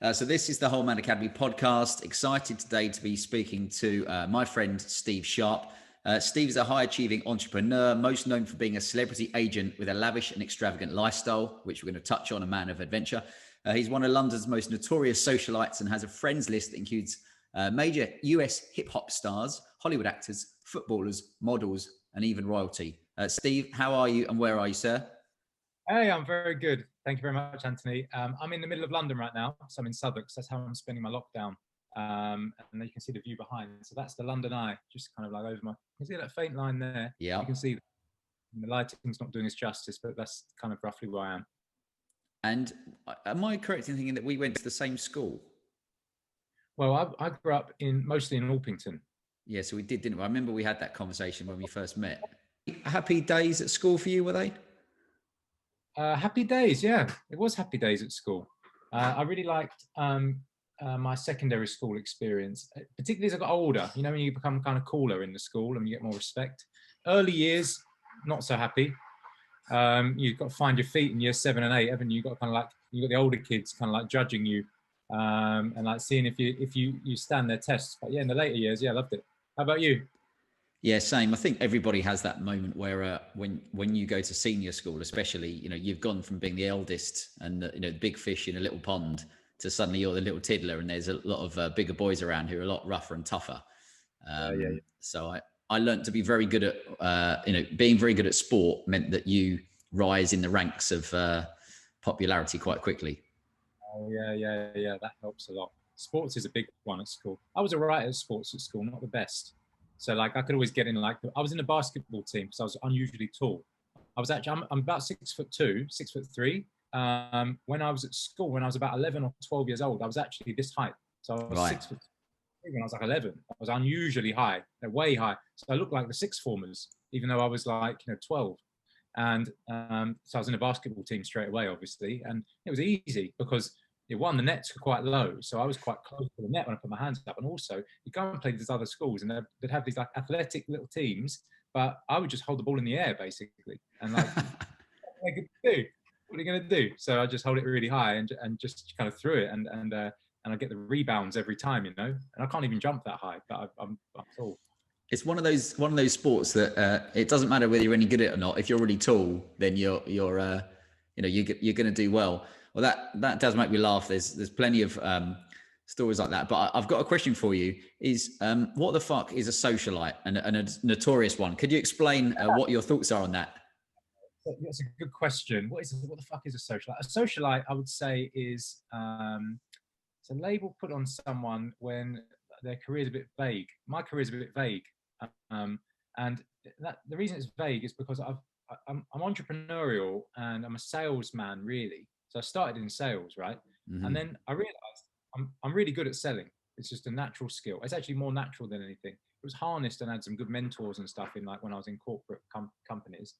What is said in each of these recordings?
So this is the Whole Man Academy podcast. Excited today to be speaking to my friend Steve Sharpe. Steve is a high-achieving entrepreneur, most known for being a celebrity agent with a lavish and extravagant lifestyle, which we're going to touch on, a man of adventure. He's one of London's most notorious socialites and has a friends list that includes major US hip-hop stars, Hollywood actors, footballers, models, and even royalty. Steve, how are you and where are you, sir? Hey, I'm very good. Thank you very much, Anthony. I'm in the middle of London right now, so I'm in Southwark. So that's how I'm spending my lockdown. And you can see the view behind. So that's the London Eye, just kind of like over my. You can see that faint line there. Yeah. You can see the lighting's not doing its justice, but that's kind of roughly where I am. And am I correct in thinking that we went to the same school? Well, I grew up mostly in Orpington. Yeah, so we did, didn't we? I remember we had that conversation when we first met. Happy days at school for you, were they? Happy days, yeah. It was happy days at school. I really liked my secondary school experience, particularly as I got older. You know, when you become kind of cooler in the school and you get more respect. Early years, not so happy. You've got to find your feet in year 7 and 8, haven't you? You've got kind of like, you've got the older kids kind of like judging you and like seeing if you stand their tests. But yeah, in the later years, yeah, I loved it. How about you? Yeah, same. I think everybody has that moment where when you go to senior school, especially, you know, you've gone from being the eldest and the big fish in a little pond to suddenly you're the little tiddler, and there's a lot of bigger boys around who are a lot rougher and tougher. Yeah. So I learned to be very good at being very good at sport meant that you rise in the ranks of popularity quite quickly. Oh yeah. That helps a lot. Sports is a big one at school. I was all right at sports at school, not the best. So like I could always get in. Like I was in a basketball team because I was unusually tall. I was actually I'm about 6'2", 6'3". When I was at school, when I was about 11 or 12 years old, I was actually this height. So I was Right. 6'3" when I was like 11. I was unusually high, way high. So I looked like the sixth formers, even though I was like 12. And so I was in a basketball team straight away, obviously, and it was easy because one, the nets were quite low, so I was quite close to the net when I put my hands up. And also, you go and play these other schools, and they'd have these like athletic little teams, but I would just hold the ball in the air basically, and like, what are you going to do? So I just hold it really high and just kind of threw it, and I get the rebounds every time, and I can't even jump that high, but I'm tall. It's one of those sports that it doesn't matter whether you're any good at it or not. If you're really tall, then you're going to do well. Well, that does make me laugh. There's plenty of stories like that. But I've got a question for you. Is what the fuck is a socialite and a notorious one? Could you explain what your thoughts are on that? That's a good question. What the fuck is a socialite? A socialite, I would say, is it's a label put on someone when their career is a bit vague. My career is a bit vague, and the reason it's vague is because I'm entrepreneurial and I'm a salesman, really. So I started in sales, right? Mm-hmm. And then I realized I'm really good at selling. It's just a natural skill. It's actually more natural than anything. It was harnessed and had some good mentors and stuff in like when I was in corporate companies.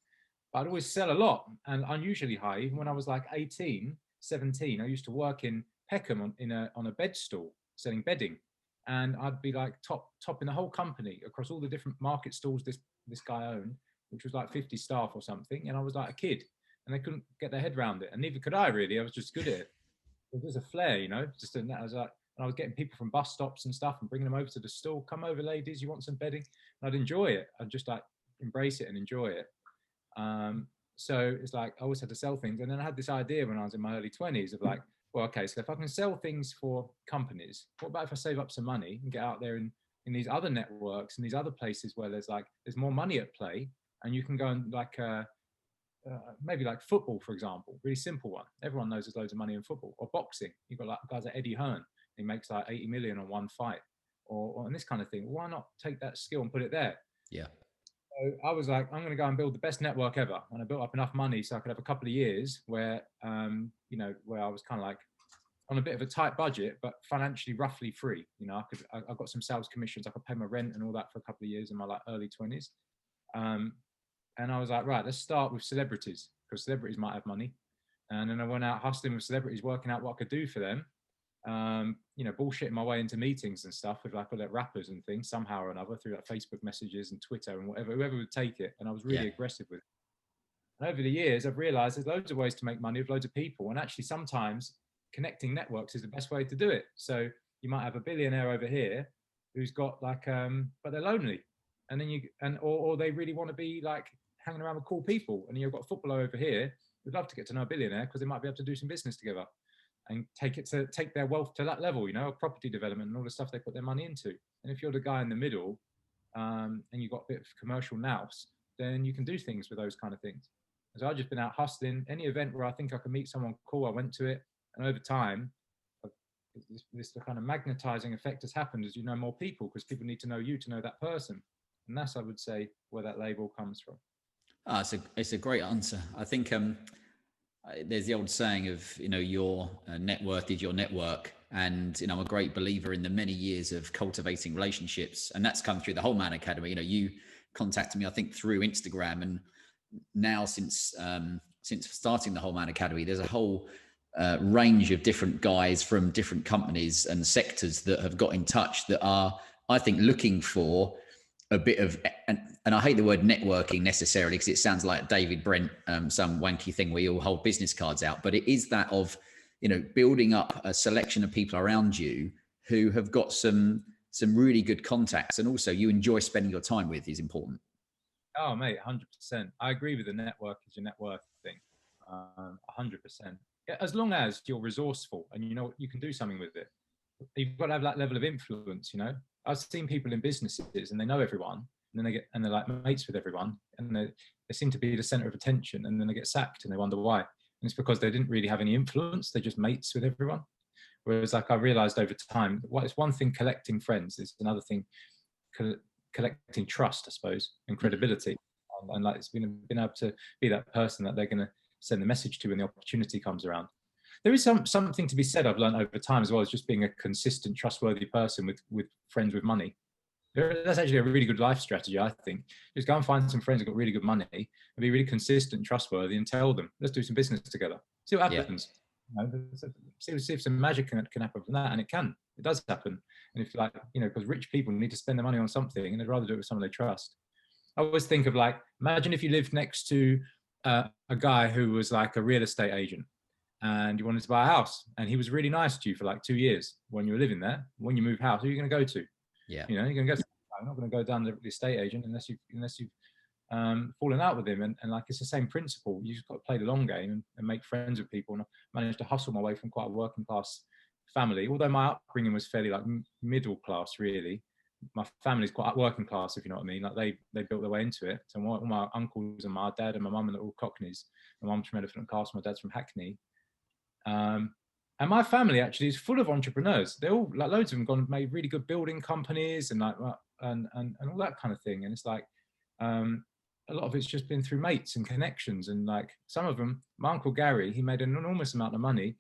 But I'd always sell a lot and unusually high. Even when I was like 18, 17, I used to work in Peckham on a bed stall selling bedding. And I'd be like top in the whole company across all the different market stalls this guy owned, which was like 50 staff or something. And I was like a kid and they couldn't get their head around it. And neither could I really. I was just good at it. It was a flair, just and I was like, and I was getting people from bus stops and stuff and bringing them over to the stall. Come over, ladies, you want some bedding? And I'd enjoy it. I'd just like embrace it and enjoy it. So it's like I always had to sell things. And then I had this idea when I was in my early 20s of like, well, okay, so if I can sell things for companies, what about if I save up some money and get out there in these other networks and these other places where there's more money at play, and you can go and like maybe like football, for example, really simple one. Everyone knows there's loads of money in football. Or boxing, you've got like guys like Eddie Hearn, he makes like 80 million on one fight, or this kind of thing. Why not take that skill and put it there? Yeah. So I was like, I'm going to go and build the best network ever. And I built up enough money so I could have a couple of years where, where I was kind of like on a bit of a tight budget, but financially roughly free. I got some sales commissions. I could pay my rent and all that for a couple of years in my like early 20s. And I was like, right, let's start with celebrities because celebrities might have money. And then I went out hustling with celebrities, working out what I could do for them. Bullshitting my way into meetings and stuff with like all their rappers and things somehow or another through like Facebook messages and Twitter and whoever would take it. And I was really aggressive with it. And over the years, I've realized there's loads of ways to make money with loads of people. And actually sometimes connecting networks is the best way to do it. So you might have a billionaire over here who's got like, but they're lonely, and then or they really want to be like hanging around with cool people, and you've got a footballer over here who'd love to get to know a billionaire because they might be able to do some business together and take their wealth to that level, property development and all the stuff they put their money into. And if you're the guy in the middle, and you've got a bit of commercial nous, then you can do things with those kind of things. So I've just been out hustling. Any event where I think I can meet someone cool, I went to it. And over time, this kind of magnetizing effect has happened as you know more people, because people need to know you to know that person. And that's, I would say, where that label comes from. It's a great answer. I think there's the old saying of, your net worth is your network. And, I'm a great believer in the many years of cultivating relationships. And that's come through the Whole Man Academy. You contacted me, I think, through Instagram. And now since starting the Whole Man Academy, there's a whole range of different guys from different companies and sectors that have got in touch that are, I think, looking for a bit of, and I hate the word networking necessarily because it sounds like David Brent, some wanky thing where you all hold business cards out, but it is that of, building up a selection of people around you who have got some really good contacts, and also you enjoy spending your time with is important. Oh, mate, 100%. I agree with the network is your net worth thing. 100%. As long as you're resourceful and you can do something with it. You've got to have that level of influence, I've seen people in businesses and they know everyone, and then they're like mates with everyone, and they seem to be the center of attention, and then they get sacked and they wonder why. And it's because they didn't really have any influence. They're just mates with everyone. Whereas, like, I realized over time, it's one thing collecting friends, it's another thing collecting trust, I suppose, and credibility. And like, it's been able to be that person that they're going to send the message to when the opportunity comes around. There is something to be said, I've learned over time as well, as just being a consistent, trustworthy person with friends with money. That's actually a really good life strategy, I think. Just go and find some friends who've got really good money and be really consistent and trustworthy, and tell them, let's do some business together. See what happens. Yeah. See if some magic can happen from that, and it does happen. And if, like, because rich people need to spend their money on something, and they'd rather do it with someone they trust. I always think of, like, imagine if you lived next to a guy who was like a real estate agent, and you wanted to buy a house, and he was really nice to you for like 2 years when you were living there. When you move house, who are you going to go to? Yeah. You're going to go. I'm not going to go down the estate agent unless you've fallen out with him. And like, it's the same principle. You just got to play the long game and make friends with people. And I managed to hustle my way from quite a working class family, although my upbringing was fairly like middle class, really. My family's quite working class, if you know what I mean. Like, they built their way into it. So all my uncles and my dad and my mum are all Cockneys. My mum's from Elephant and Castle, my dad's from Hackney. And my family actually is full of entrepreneurs. They're all, like, loads of them gone and made really good building companies and like and all that kind of thing. And it's like, a lot of it's just been through mates and connections. And like, some of them, my uncle Gary, he made an enormous amount of money.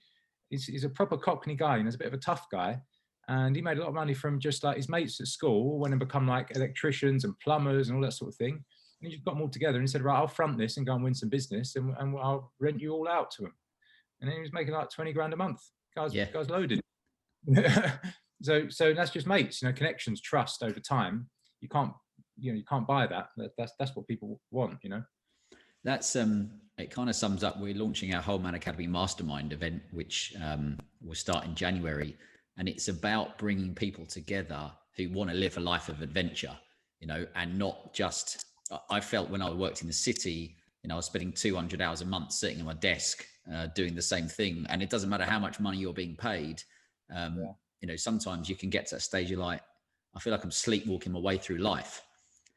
He's a proper Cockney guy, and he's a bit of a tough guy. And he made a lot of money from just like his mates at school, went and become like electricians and plumbers and all that sort of thing. And he just got them all together and said, right, I'll front this and go and win some business, and I'll rent you all out to him. And then he was making like 20 grand a month. Guy's loaded. So that's just mates, connections, trust over time. You can't buy that. That's what people want, That's it kind of sums up. We're launching our Whole Man Academy Mastermind event, which will start in January, and it's about bringing people together who want to live a life of adventure, and not just. I felt when I worked in the city, I was spending 200 hours a month sitting at my desk doing the same thing, and it doesn't matter how much money you're being paid. Sometimes you can get to a stage you're like, I feel like I'm sleepwalking my way through life.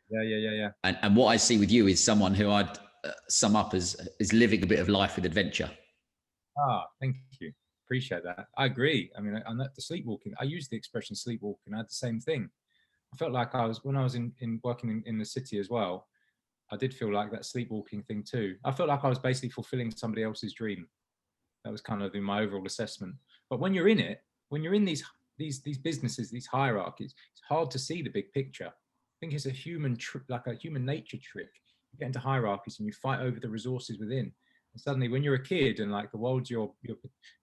Yeah. And what I see with you is someone who I'd sum up as living a bit of life with adventure. Thank you. Appreciate that. I agree. I mean, I'm not the sleepwalking. I use the expression sleepwalking. I had the same thing. I felt like when I was in working in the city as well, I did feel like that sleepwalking thing too. I felt like I was basically fulfilling somebody else's dream. That was kind of in my overall assessment. But when you're in it, when you're in these businesses, these hierarchies, it's hard to see the big picture. I think it's a human nature trick. You get into hierarchies and you fight over the resources within. And suddenly, when you're a kid and like the world's your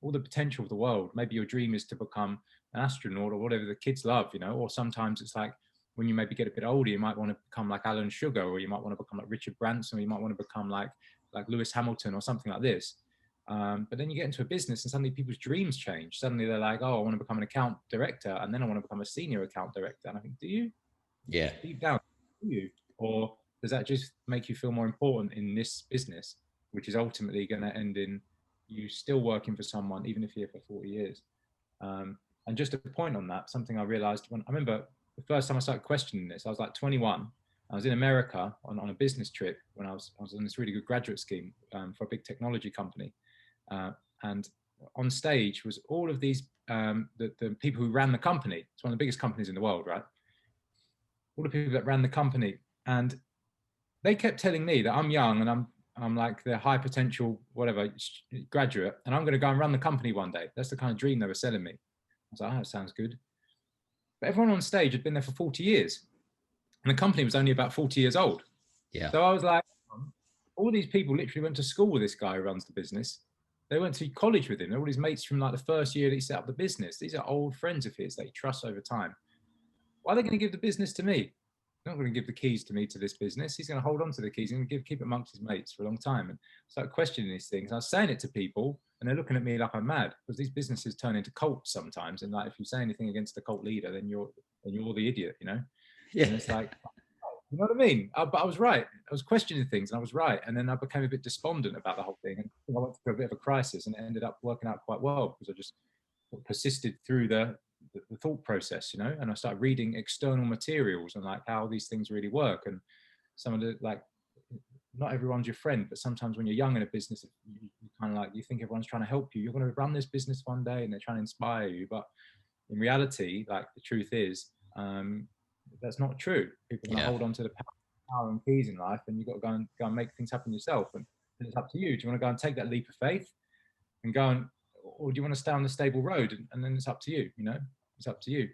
all the potential of the world, maybe your dream is to become an astronaut or whatever the kids love, or sometimes it's like, when you maybe get a bit older, you might want to become like Alan Sugar, or you might want to become like Richard Branson, or you might want to become like Lewis Hamilton or something like this. But then you get into a business and suddenly people's dreams change. Suddenly they're like, oh, I want to become an account director, and then I want to become a senior account director. And I think, do you? Yeah. Deep down, do you? Or does that just make you feel more important in this business, which is ultimately going to end in you still working for someone, even if you're here for 40 years? And just a point on that, something I realized when I remember the first time I started questioning this, I was like 21. I was in America on a business trip when I was on this really good graduate scheme for a big technology company. And on stage was all of these, the people who ran the company. It's one of the biggest companies in the world, right? All the people that ran the company. And they kept telling me that I'm young and I'm like the high potential, whatever, graduate, and I'm going to go and run the company one day. That's the kind of dream they were selling me. I was like, oh, that sounds good. But everyone on stage had been there for 40 years. And the company was only about 40 years old. Yeah. So I was like, all these people literally went to school with this guy who runs the business. They went to college with him. They're all his mates from like the first year that he set up the business. These are old friends of his that he trusts over time. Why are they going to give the business to me? They're not going to give the keys to me to this business. He's going to hold on to the keys. He's going to keep it amongst his mates for a long time. And start questioning these things. I was saying it to people and they're looking at me like I'm mad, because these businesses turn into cults sometimes. And like, if you say anything against the cult leader, then you're the idiot, you know? Yeah. And it's like, you know what I mean? But I was right. I was questioning things and I was right. And then I became a bit despondent about the whole thing. And I went through a bit of a crisis, and it ended up working out quite well because I just persisted through the thought process, you know, and I started reading external materials and like how these things really work. And some of the, like, not everyone's your friend, but sometimes when you're young in a business, you kind of like, you think everyone's trying to help you. You're going to run this business one day and they're trying to inspire you. But in reality, like, the truth is, that's not true. People are going to hold on to the power and keys in life, and you've got to go and make things happen yourself. And it's up to you. Do you want to go and take that leap of faith and go and, or do you want to stay on the stable road? And then it's up to you, you know, it's up to you.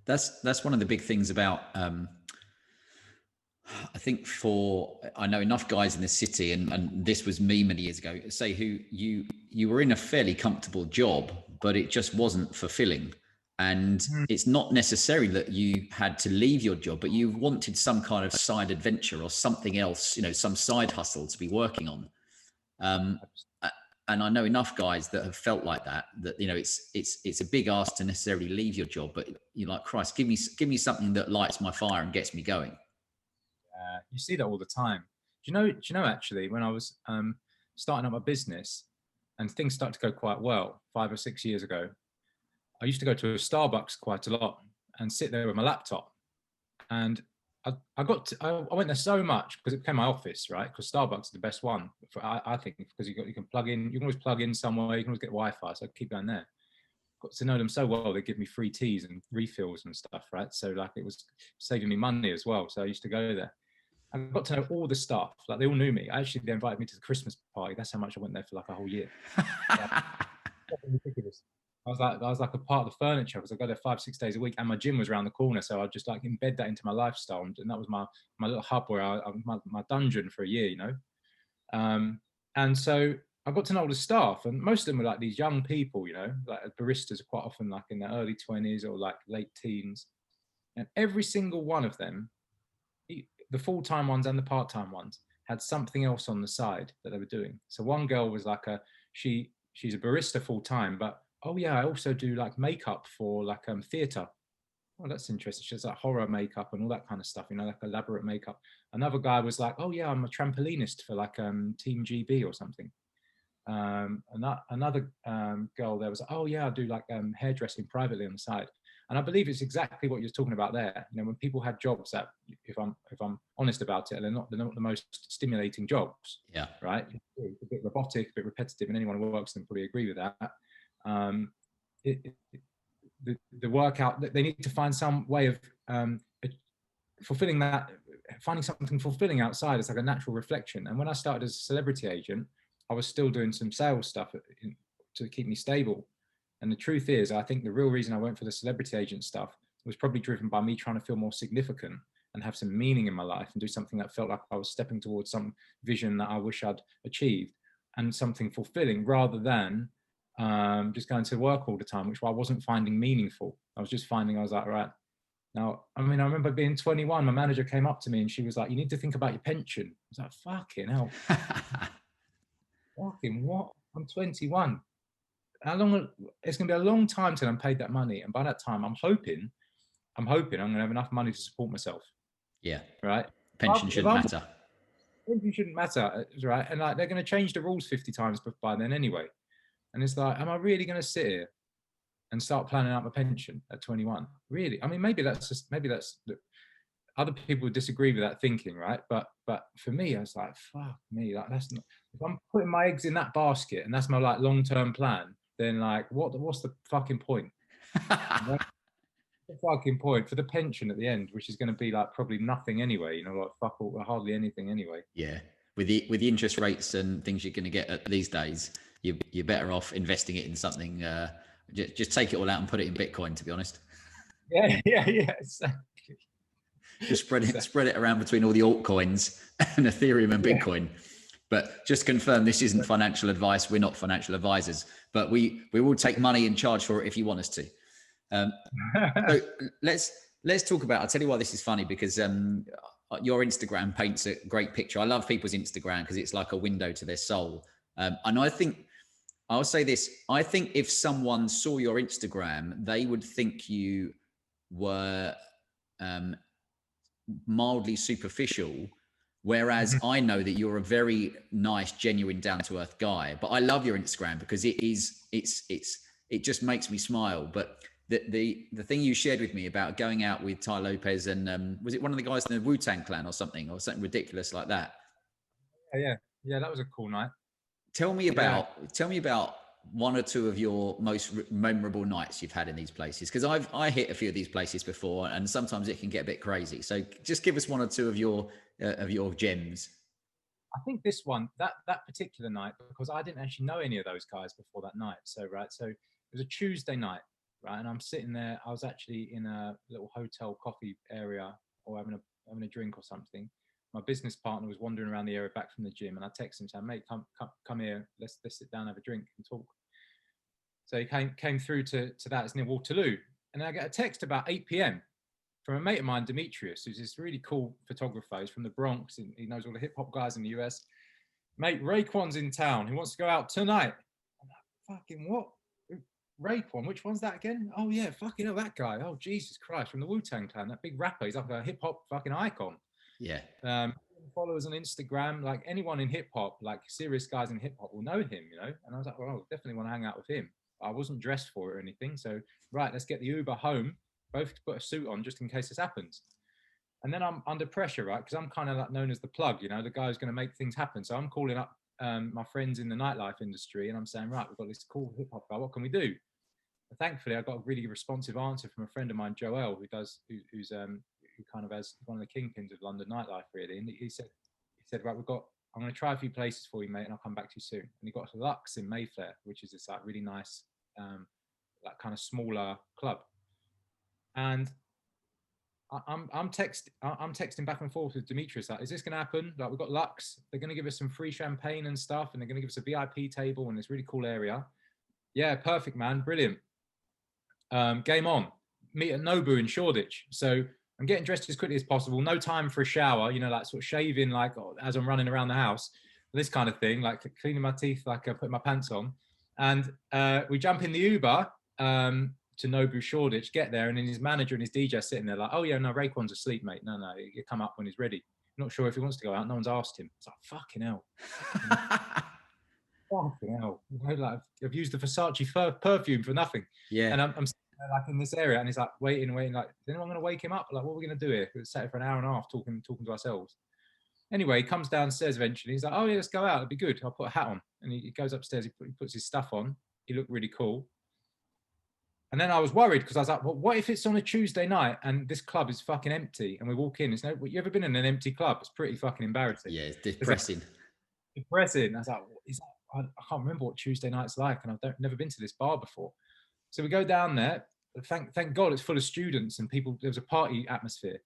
That's one of the big things about, I think I know enough guys in the city, and this was me many years ago, say who you were in a fairly comfortable job, but it just wasn't fulfilling. And it's not necessarily that you had to leave your job, but you wanted some kind of side adventure or something else, you know, some side hustle to be working on. And I know enough guys that have felt like that, you know, it's a big ask to necessarily leave your job, but you're like, Christ, give me something that lights my fire and gets me going. You see that all the time. Do you know, actually, when I was starting up my business and things started to go quite well 5 or 6 years ago, I used to go to a Starbucks quite a lot and sit there with my laptop. And I went there so much because it became my office, right? Because Starbucks is the best one, I think, because you can plug in, you can always plug in somewhere, you can always get Wi-Fi, so I keep going there. Got to know them so well, they give me free teas and refills and stuff, right? So like, it was saving me money as well, so I used to go there. I got to know all the staff, like they all knew me. Actually, they invited me to the Christmas party. That's how much I went there for like a whole year. Ridiculous. I was like a part of the furniture because I go there 5-6 days a week, and my gym was around the corner, so I'd just like embed that into my lifestyle, and that was my little hub where my dungeon for a year, you know. And so I got to know all the staff, and most of them were like these young people, you know, like baristas are quite often like in their early 20s or like late teens, and every single one of them, the full-time ones and the part-time ones, had something else on the side that they were doing. So one girl was like she's a barista full-time, but oh yeah, I also do like makeup for like theatre. Oh, that's interesting. She does like horror makeup and all that kind of stuff, you know, like elaborate makeup. Another guy was like, oh yeah, I'm a trampolinist for like Team GB or something. Another girl there was, oh yeah, I do like hairdressing privately on the side. And I believe it's exactly what you're talking about there. You know, when people have jobs that, if I'm honest about it, they're not the most stimulating jobs. Yeah. Right. It's a bit robotic, a bit repetitive, and anyone who works them probably agree with that. The workout, they need to find some way of fulfilling that, finding something fulfilling outside. It's like a natural reflection. And when I started as a celebrity agent, I was still doing some sales stuff to keep me stable. And the truth is, I think the real reason I went for the celebrity agent stuff was probably driven by me trying to feel more significant and have some meaning in my life and do something that felt like I was stepping towards some vision that I wish I'd achieved, and something fulfilling, rather than just going to work all the time, which I wasn't finding meaningful. I was like, right. Now, I mean, I remember being 21, my manager came up to me and she was like, you need to think about your pension. I was like, fucking hell. Fucking what? I'm 21. How long? It's going to be a long time till I'm paid that money. And by that time, I'm hoping I'm going to have enough money to support myself. Yeah. Right. Pension shouldn't matter. Pension shouldn't matter. Right. And like, they're going to change the rules 50 times by then anyway. And it's like, am I really going to sit here and start planning out my pension at 21? Really? I mean, maybe that's other people would disagree with that thinking, right? But for me, I was like, fuck me, like that's not. If I'm putting my eggs in that basket and that's my like long-term plan, then like, what's the fucking point? The fucking point for the pension at the end, which is going to be like probably nothing anyway. You know, like fuck all, hardly anything anyway. Yeah, with the interest rates and things you're going to get these days, you're better off investing it in something. Just take it all out and put it in Bitcoin. To be honest. Yeah. Exactly. Just spread it around between all the altcoins and Ethereum and Bitcoin. But just confirm, this isn't financial advice. We're not financial advisors, but we will take money and charge for it if you want us to. So let's talk about. I'll tell you why this is funny, because your Instagram paints a great picture. I love people's Instagram because it's like a window to their soul. And I think I'll say this. I think if someone saw your Instagram, they would think you were mildly superficial, whereas I know that you're a very nice, genuine, down-to-earth guy. But I love your Instagram because it just makes me smile. But the thing you shared with me about going out with Tai Lopez and was it one of the guys in the Wu-Tang Clan or something ridiculous like that? Yeah, that was a cool night. Tell me about one or two of your most memorable nights you've had in these places, because I hit a few of these places before, and sometimes it can get a bit crazy. So just give us one or two of your gems. I think this one, that particular night, because I didn't actually know any of those guys before that night. So it was a Tuesday night, right? And I'm sitting there. I was actually in a little hotel coffee area, or having a drink or something. My business partner was wandering around the area back from the gym, and I texted him saying, "Mate, come here. Let's sit down, have a drink, and talk." So he came through to that. It's near Waterloo, and then I get a text about 8 p.m. from a mate of mine, Demetrius, who's this really cool photographer. He's from the Bronx, and he knows all the hip hop guys in the US. Mate, Raekwon's in town. He wants to go out tonight. I'm like, fucking what? Raekwon? Which one's that again? Oh yeah, fucking hell, that guy. Oh Jesus Christ, from the Wu-Tang Clan, that big rapper. He's like a hip hop fucking icon. Yeah. Followers on Instagram, like anyone in hip hop, like serious guys in hip hop will know him, you know. And I was like, well, definitely want to hang out with him. I wasn't dressed for it or anything, so right, let's get the Uber home. Both put a suit on just in case this happens. And then I'm under pressure, right? Because I'm kind of like known as the plug, you know, the guy who's going to make things happen. So I'm calling up my friends in the nightlife industry, and I'm saying, right, we've got this cool hip hop guy. What can we do? And thankfully, I got a really responsive answer from a friend of mine, Joel, who kind of has one of the kingpins of London nightlife, really. And he said, right, I'm going to try a few places for you, mate, and I'll come back to you soon. And he got Lux in Mayfair, which is this like really nice, like kind of smaller club. And I'm texting back and forth with Demetrius, like, is this going to happen? Like, we've got Lux. They're going to give us some free champagne and stuff, and they're going to give us a VIP table in this really cool area. Yeah, perfect, man. Brilliant. Game on. Meet at Nobu in Shoreditch. So I'm getting dressed as quickly as possible. No time for a shower, you know, like sort of shaving, like as I'm running around the house, this kind of thing, like cleaning my teeth, like putting my pants on. And we jump in the Uber to Nobu Shoreditch, get there, and then his manager and his DJ sitting there like, oh yeah, no, Raekwon's asleep, mate. No, he'll come up when he's ready. Not sure if he wants to go out. No one's asked him. It's like, fucking hell. Fucking hell. You know, like, I've used the Versace perfume for nothing. Yeah. And I'm like in this area, and he's like waiting, like, is anyone going to wake him up? Like, what are we going to do here? We sat here for an hour and a half talking to ourselves. Anyway, he comes downstairs eventually. He's like, oh yeah, let's go out. It'd be good. I'll put a hat on. And he goes upstairs. He puts his stuff on. He looked really cool. And then I was worried because I was like, well, what if it's on a Tuesday night and this club is fucking empty and we walk in? You ever been in an empty club? It's pretty fucking embarrassing. Yeah, it's depressing. Depressing. I was like, I can't remember what Tuesday night's like, and I've never been to this bar before. So we go down there. Thank God it's full of students and people. There's a party atmosphere.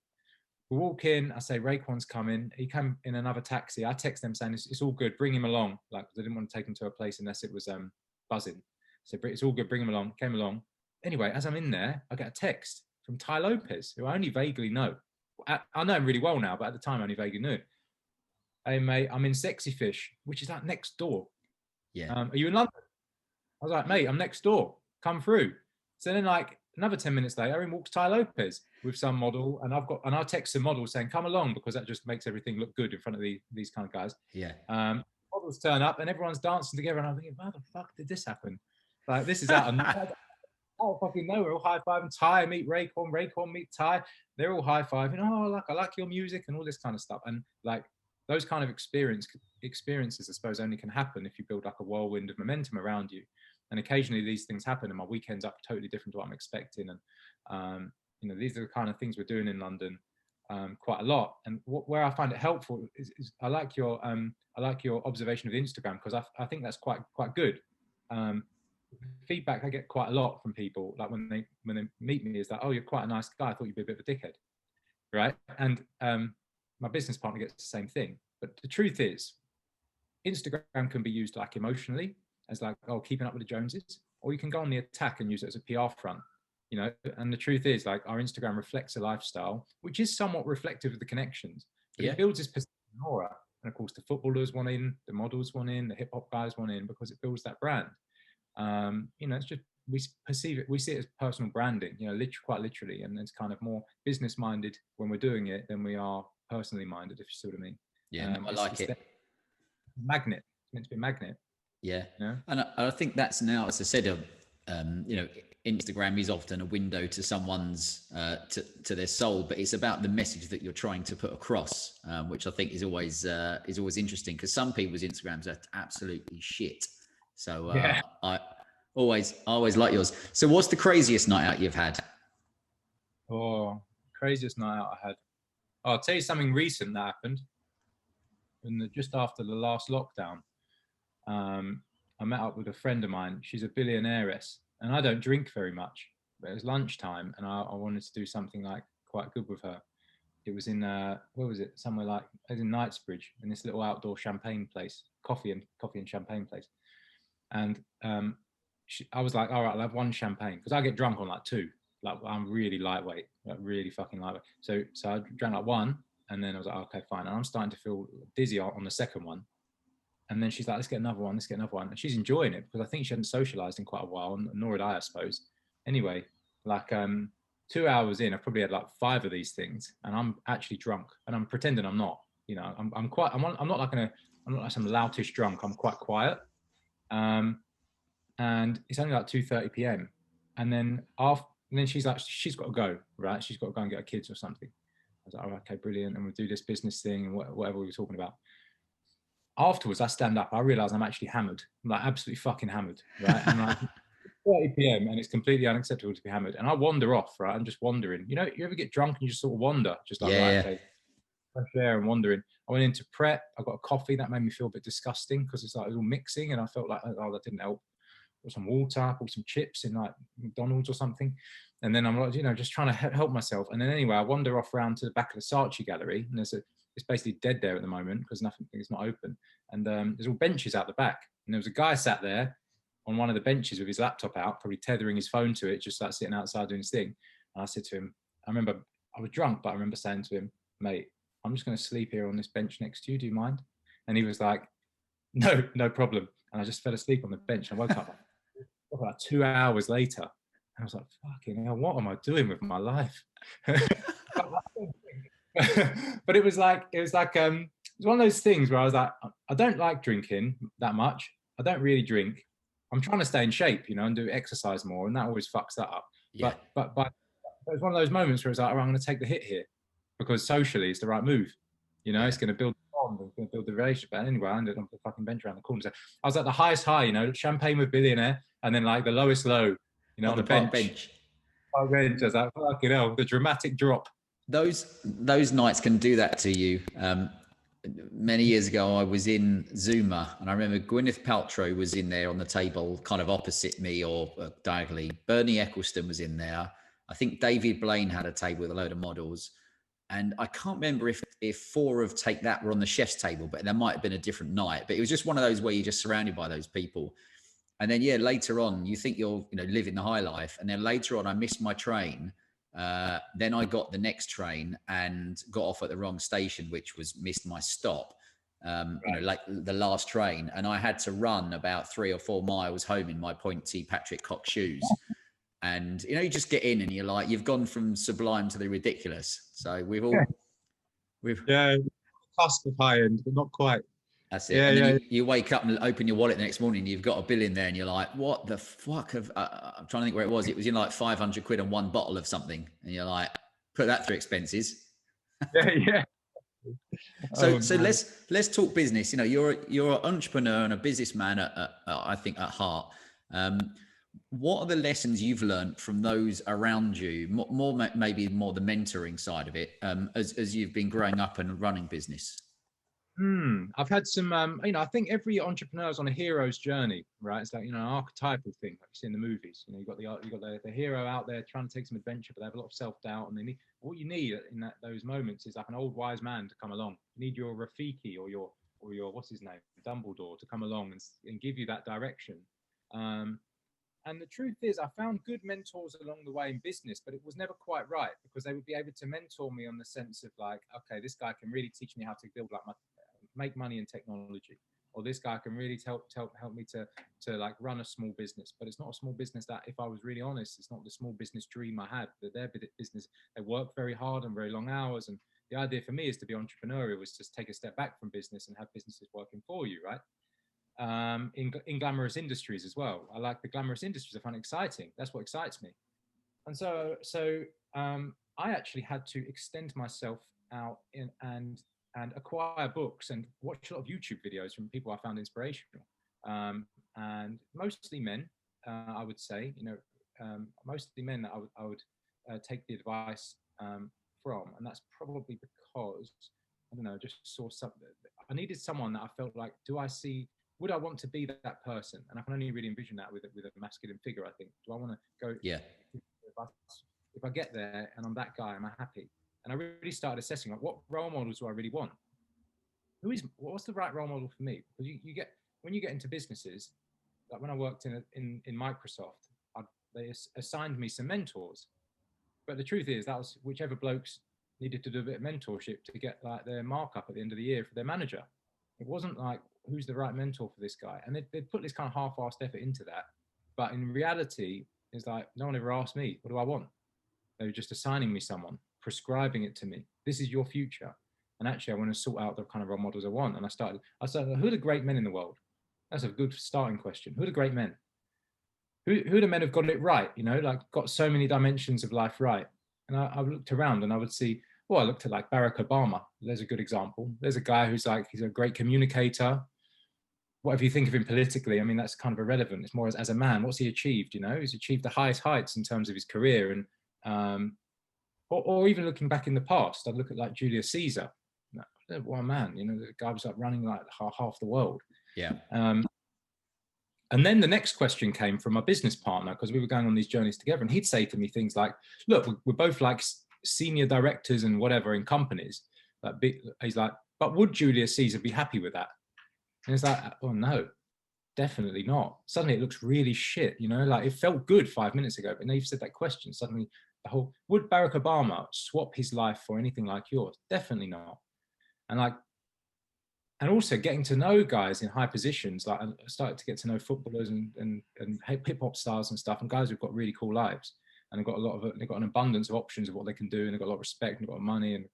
We walk in. I say, Raekwon's coming. He came in another taxi. I text them saying, it's all good. Bring him along. Like, I didn't want to take him to a place unless it was buzzing. So it's all good. Bring him along. Came along. Anyway, as I'm in there, I get a text from Tai Lopez, who I only vaguely know. I know him really well now, but at the time I only vaguely knew. Hey, mate, I'm in Sexy Fish, which is like next door. Yeah. Are you in London? I was like, mate, I'm next door. Come through. So then like another 10 minutes later, in walks Ty Lopez with some model. And I text the model saying, come along, because that just makes everything look good in front of these kind of guys. Yeah. Models turn up and everyone's dancing together. And I'm thinking, how the fuck did this happen? Like, this is out of fucking nowhere. All high-fiving. Ty meet Raycon, Raycon meet Ty. They're all high-fiving. Oh, I like your music and all this kind of stuff. And like those kind of experiences, I suppose, only can happen if you build like a whirlwind of momentum around you. And occasionally these things happen, and my weekends are totally different to what I'm expecting. And these are the kind of things we're doing in London quite a lot. And where I find it helpful is I like your observation of Instagram, because I think that's quite good. Feedback I get quite a lot from people, like when they meet me, is like, oh, you're quite a nice guy, I thought you'd be a bit of a dickhead, right? And my business partner gets the same thing. But the truth is, Instagram can be used like emotionally, as like, oh, keeping up with the Joneses, or you can go on the attack and use it as a PR front, and the truth is, like, our Instagram reflects a lifestyle which is somewhat reflective of the connections, but it builds this perception aura. And of course the footballers want in, the models want in, the hip hop guys want in, because it builds that brand. It's just, we see it as personal branding, quite literally, and it's kind of more business minded when we're doing it than we are personally minded, if you see what I mean. Yeah, I like it. Magnet. It's meant to be a magnet. Yeah. And I think that's now, as I said, Instagram is often a window to someone's to their soul, but it's about the message that you're trying to put across, which I think is always interesting, because some people's Instagrams are absolutely shit. So I always like yours. So what's the craziest night out you've had? Oh, craziest night out I had. Oh, I'll tell you something recent that happened. Just after the last lockdown, I met up with a friend of mine. She's a billionaireess, and I don't drink very much. But it was lunchtime, and I wanted to do something like quite good with her. It was in where was it? Somewhere like, it was in Knightsbridge, in this little outdoor champagne place, coffee and champagne place. And I was like, all right, I'll have one champagne, because I get drunk on like two. Like, I'm really lightweight, like really fucking lightweight. So I drank like one, and then I was like, okay, fine. And I'm starting to feel dizzy on the second one. And then she's like, let's get another one. And she's enjoying it, because I think she hadn't socialized in quite a while, and nor had I suppose. Anyway, like 2 hours in, I've probably had like 5 of these things, and I'm actually drunk, and I'm pretending I'm not. I'm not like some loutish drunk. I'm quite quiet. And it's only like 2:30 p.m. And then she's like, she's got to go, right? She's got to go and get her kids or something. I was like, oh, okay, brilliant. And we'll do this business thing and whatever we were talking about. Afterwards, I stand up. I realize I'm actually hammered. I'm like absolutely fucking hammered, right? And like 30 p.m. and it's completely unacceptable to be hammered. And I wander off, right? I'm just wandering. You ever get drunk and you just sort of wander, just like, right, okay, fresh air and wandering. I went into prep. I got a coffee that made me feel a bit disgusting, because it's like it was all mixing, and I felt like, oh, that didn't help. Got some water, bought some chips in like McDonald's or something. And then I'm like, just trying to help myself. And then anyway, I wander off around to the back of the Saatchi gallery, and it's basically dead there at the moment, because it's not open. And there's all benches out the back. And there was a guy sat there on one of the benches with his laptop out, probably tethering his phone to it, just like sitting outside doing his thing. And I said to him, I remember I was drunk, but I remember saying to him, mate, I'm just going to sleep here on this bench next to you. Do you mind? And he was like, no problem. And I just fell asleep on the bench. And I woke up like 2 hours later. And I was like, fucking hell, what am I doing with my life? But it was one of those things where I was like, I don't like drinking that much. I don't really drink. I'm trying to stay in shape, and do exercise more, and that always fucks that up. Yeah. But it was one of those moments where it's like, oh, I'm going to take the hit here, because socially it's the right move. It's going to build the bond, it's going to build the relationship. But anyway, I ended up on the fucking bench around the corner. So I was at the highest high, champagne with billionaire, and then like the lowest low, on the bench. I was like, fucking hell, the dramatic drop. Those nights can do that to you. Many years ago, I was in Zuma, and I remember Gwyneth Paltrow was in there on the table, kind of opposite me or diagonally. Bernie Eccleston was in there. I think David Blaine had a table with a load of models. And I can't remember if 4 of Take That were on the chef's table, but there might have been a different night. But it was just one of those where you're just surrounded by those people. And then, later on, you think you're, living the high life. And then later on, I missed my train. Then I got the next train and got off at the wrong station, which was missed my stop. like the last train, and I had to run about 3 or 4 miles home in my pointy Patrick Cox shoes. And, you just get in and you're like, you've gone from sublime to the ridiculous. So we've cusp of high end, but not quite. That's it. And then you wake up and open your wallet the next morning, and you've got a bill in there, and you're like, what the fuck I'm trying to think where it was. It was like 500 quid on one bottle of something. And you're like, put that through expenses. Yeah. So let's talk business. You're an entrepreneur and a businessman I think at heart. What are the lessons you've learned from those around you? Maybe more the mentoring side of it, as you've been growing up and running business. I've had some, I think every entrepreneur is on a hero's journey, right? It's like, an archetypal thing like you see in the movies. You've got the hero out there trying to take some adventure, but they have a lot of self-doubt, and what you need in those moments is like an old wise man to come along. You need your Rafiki or your what's his name, Dumbledore, to come along and give you that direction. And the truth is, I found good mentors along the way in business, but it was never quite right, because they would be able to mentor me on the sense of like, okay, this guy can really teach me how to build make money in technology, or this guy can really help me to like run a small business. But it's not a small business that, if I was really honest, it's not the small business dream I had. That their business, they work very hard and very long hours, and the idea for me is to be entrepreneurial, was just take a step back from business and have businesses working for you, right? In glamorous industries as well. I like the glamorous industries. I find it exciting. That's what excites me. And so I actually had to extend myself out and acquire books and watch a lot of YouTube videos from people I found inspirational, and mostly men. I would say, mostly men that I would take the advice from, and that's probably because I don't know, just saw something. I needed someone that I felt like, would I want to be that person? And I can only really envision that with a masculine figure, I think. Do I want to go? Yeah. If I get there and I'm that guy, am I happy? And I really started assessing, like, what role models do I really want? What's the right role model for me? Because when you get into businesses, like when I worked in Microsoft, they assigned me some mentors. But the truth is, that was whichever blokes needed to do a bit of mentorship to get like their markup at the end of the year for their manager. It wasn't like, who's the right mentor for this guy? And they'd put this kind of half-assed effort into that. But in reality, it's like, no one ever asked me, what do I want? They were just assigning me someone, prescribing it to me. This is your future. And actually, I want to sort out the kind of role models I want. And I started, who are the great men in the world? That's a good starting question. Who are the great men? Who are the men who've got it right? Like got so many dimensions of life right. And I looked around and I would see, I looked at like Barack Obama. There's a good example. There's a guy who's like, he's a great communicator. Whatever you think of him politically, I mean, that's kind of irrelevant. It's more as a man, what's he achieved? He's achieved the highest heights in terms of his career. And or even looking back in the past, I'd look at like Julius Caesar. What a man, the guy was like running like half the world. Yeah. And then the next question came from my business partner, because we were going on these journeys together, and he'd say to me things like, look, we're both like senior directors and whatever in companies. He's like, but would Julius Caesar be happy with that? And it's like, oh no, definitely not. Suddenly it looks really shit, like it felt good 5 minutes ago, but now you've said that question, suddenly would Barack Obama swap his life for anything like yours? Definitely not. And also getting to know guys in high positions, like I started to get to know footballers and hip hop stars and stuff, and guys who've got really cool lives, and they've got an abundance of options of what they can do, and they've got a lot of respect, and they've got money, and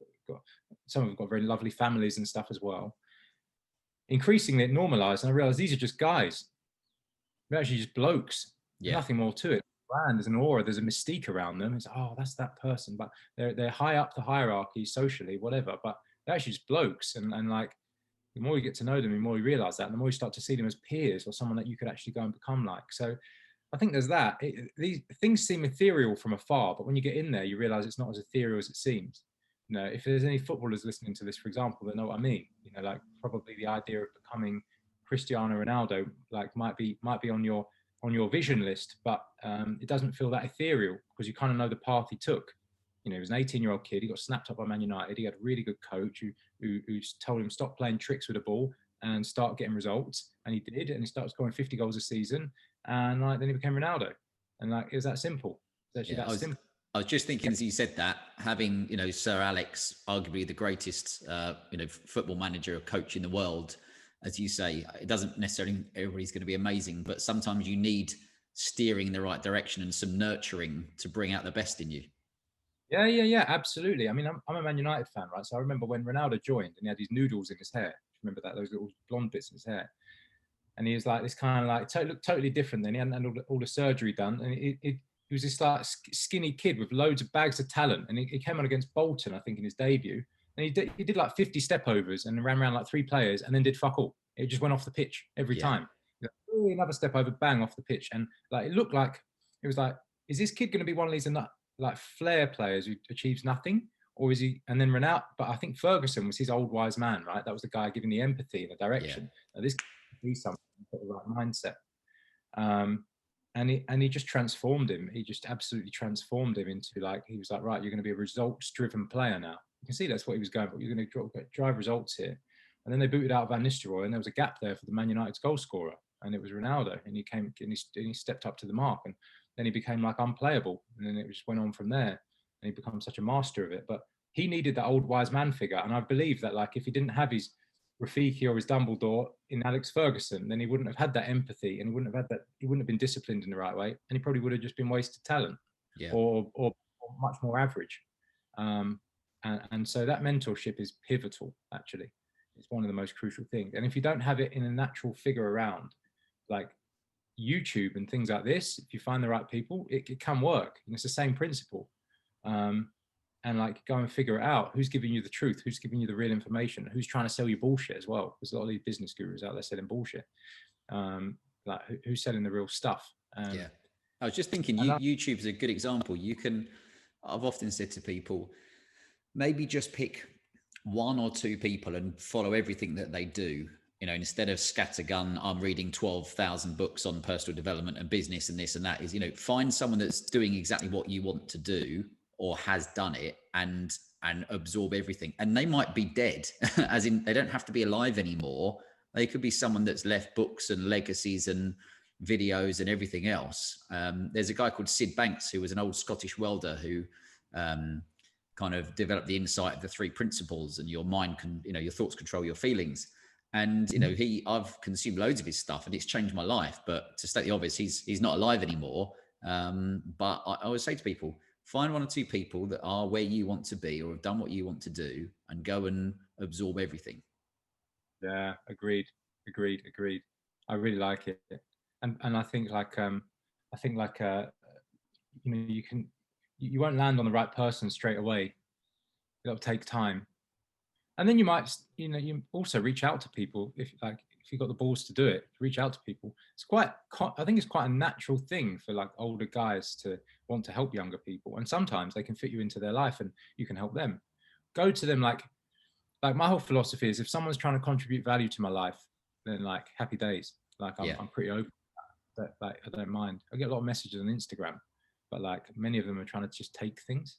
some of them got very lovely families and stuff as well. Increasingly it normalized, and I realized these are just guys. They're actually just blokes. Yeah. Nothing more to it. There's an aura, there's a mystique around them. It's, that's that person, but they're high up the hierarchy socially, whatever, but they're actually just blokes. And like, the more you get to know them, the more you realize that, and the more you start to see them as peers or someone that you could actually go and become like. So I think there's that. These things seem ethereal from afar, but when you get in there, you realize it's not as ethereal as it seems. If there's any footballers listening to this, for example, they know what I mean. Like probably the idea of becoming Cristiano Ronaldo, like might be on your vision list, but it doesn't feel that ethereal, because you kind of know the path he took. He was an 18-year-old kid. He got snapped up by Man United. He had a really good coach who told him stop playing tricks with the ball and start getting results. And he did, and he started scoring 50 goals a season. And like then he became Ronaldo. And like, it was that simple. It's actually simple. I was just thinking as you said that, having, you know, Sir Alex, arguably the greatest, you know, football manager or coach in the world, as you say, it doesn't necessarily everybody's going to be amazing, but sometimes you need steering in the right direction and some nurturing to bring out the best in you. Yeah, absolutely. I mean, I'm a Man United fan, right? So I remember when Ronaldo joined and he had these noodles in his hair. Remember that, those little blonde bits in his hair? And he was like this kind of like looked totally different. Then he hadn't had all the surgery done, and he was this like skinny kid with loads of bags of talent. And he came on against Bolton, I think, in his debut, and he did like 50 step overs and ran around like 3 players, and then did fuck all. It just went off the pitch every time. Like, oh, another step over, bang, off the pitch, and like it looked like it was like, is this kid going to be one of these like flair players who achieves nothing? Or is he? And then Ronaldo, but I think Ferguson was his old wise man, right? That was the guy giving the empathy and the direction. Now, this do something, put the right mindset. And he just transformed him. He just absolutely transformed him into like, he was like, right, you're going to be a results-driven player now. You can see that's what he was going for. You're going to drive results here. And then they booted out Van Nistelrooy, and there was a gap there for the Man United's goal scorer, and it was Ronaldo. And he came and he stepped up to the mark, and then he became like unplayable. And then it just went on from there, and he became such a master of it. But he needed that old wise man figure, and I believe that like if he didn't have his Rafiki or his Dumbledore in Alex Ferguson, then he wouldn't have had that empathy, and he wouldn't have been disciplined in the right way, and he probably would have just been wasted talent, or much more average. And so that mentorship is pivotal. Actually, it's one of the most crucial things. And if you don't have it in a natural figure around, like YouTube and things like this, if you find the right people, it can work. And it's the same principle. And like go and figure it out. Who's giving you the truth? Who's giving you the real information? Who's trying to sell you bullshit as well? There's a lot of these business gurus out there selling bullshit. Like who's selling the real stuff? I was just thinking, YouTube is a good example. I've often said to people, maybe just pick 1 or 2 people and follow everything that they do. You know, instead of scattergun, I'm reading 12,000 books on personal development and business and this and that, is, you know, find someone that's doing exactly what you want to do or has done it, and absorb everything. And they might be dead, as in they don't have to be alive anymore. They could be someone that's left books and legacies and videos and everything else. There's a guy called Sid Banks, who was an old Scottish welder who kind of developed the insight of the 3 principles, and your mind can, you know, your thoughts control your feelings. And, you know, I've consumed loads of his stuff and it's changed my life. But to state the obvious, he's not alive anymore. But I always say to people, find 1 or 2 people that are where you want to be or have done what you want to do, and go and absorb everything. Yeah, agreed. I really like it. And I think like, you know, you won't land on the right person straight away. It'll take time. And then you might, you know, you also reach out to people if you've got the balls to do it. Reach out to people. I think it's quite a natural thing for like older guys to want to help younger people, and sometimes they can fit you into their life and you can help them. Go to them like my whole philosophy is, if someone's trying to contribute value to my life, then like happy days. Like I'm pretty open. Like I don't mind. I get a lot of messages on Instagram, but like many of them are trying to just take things.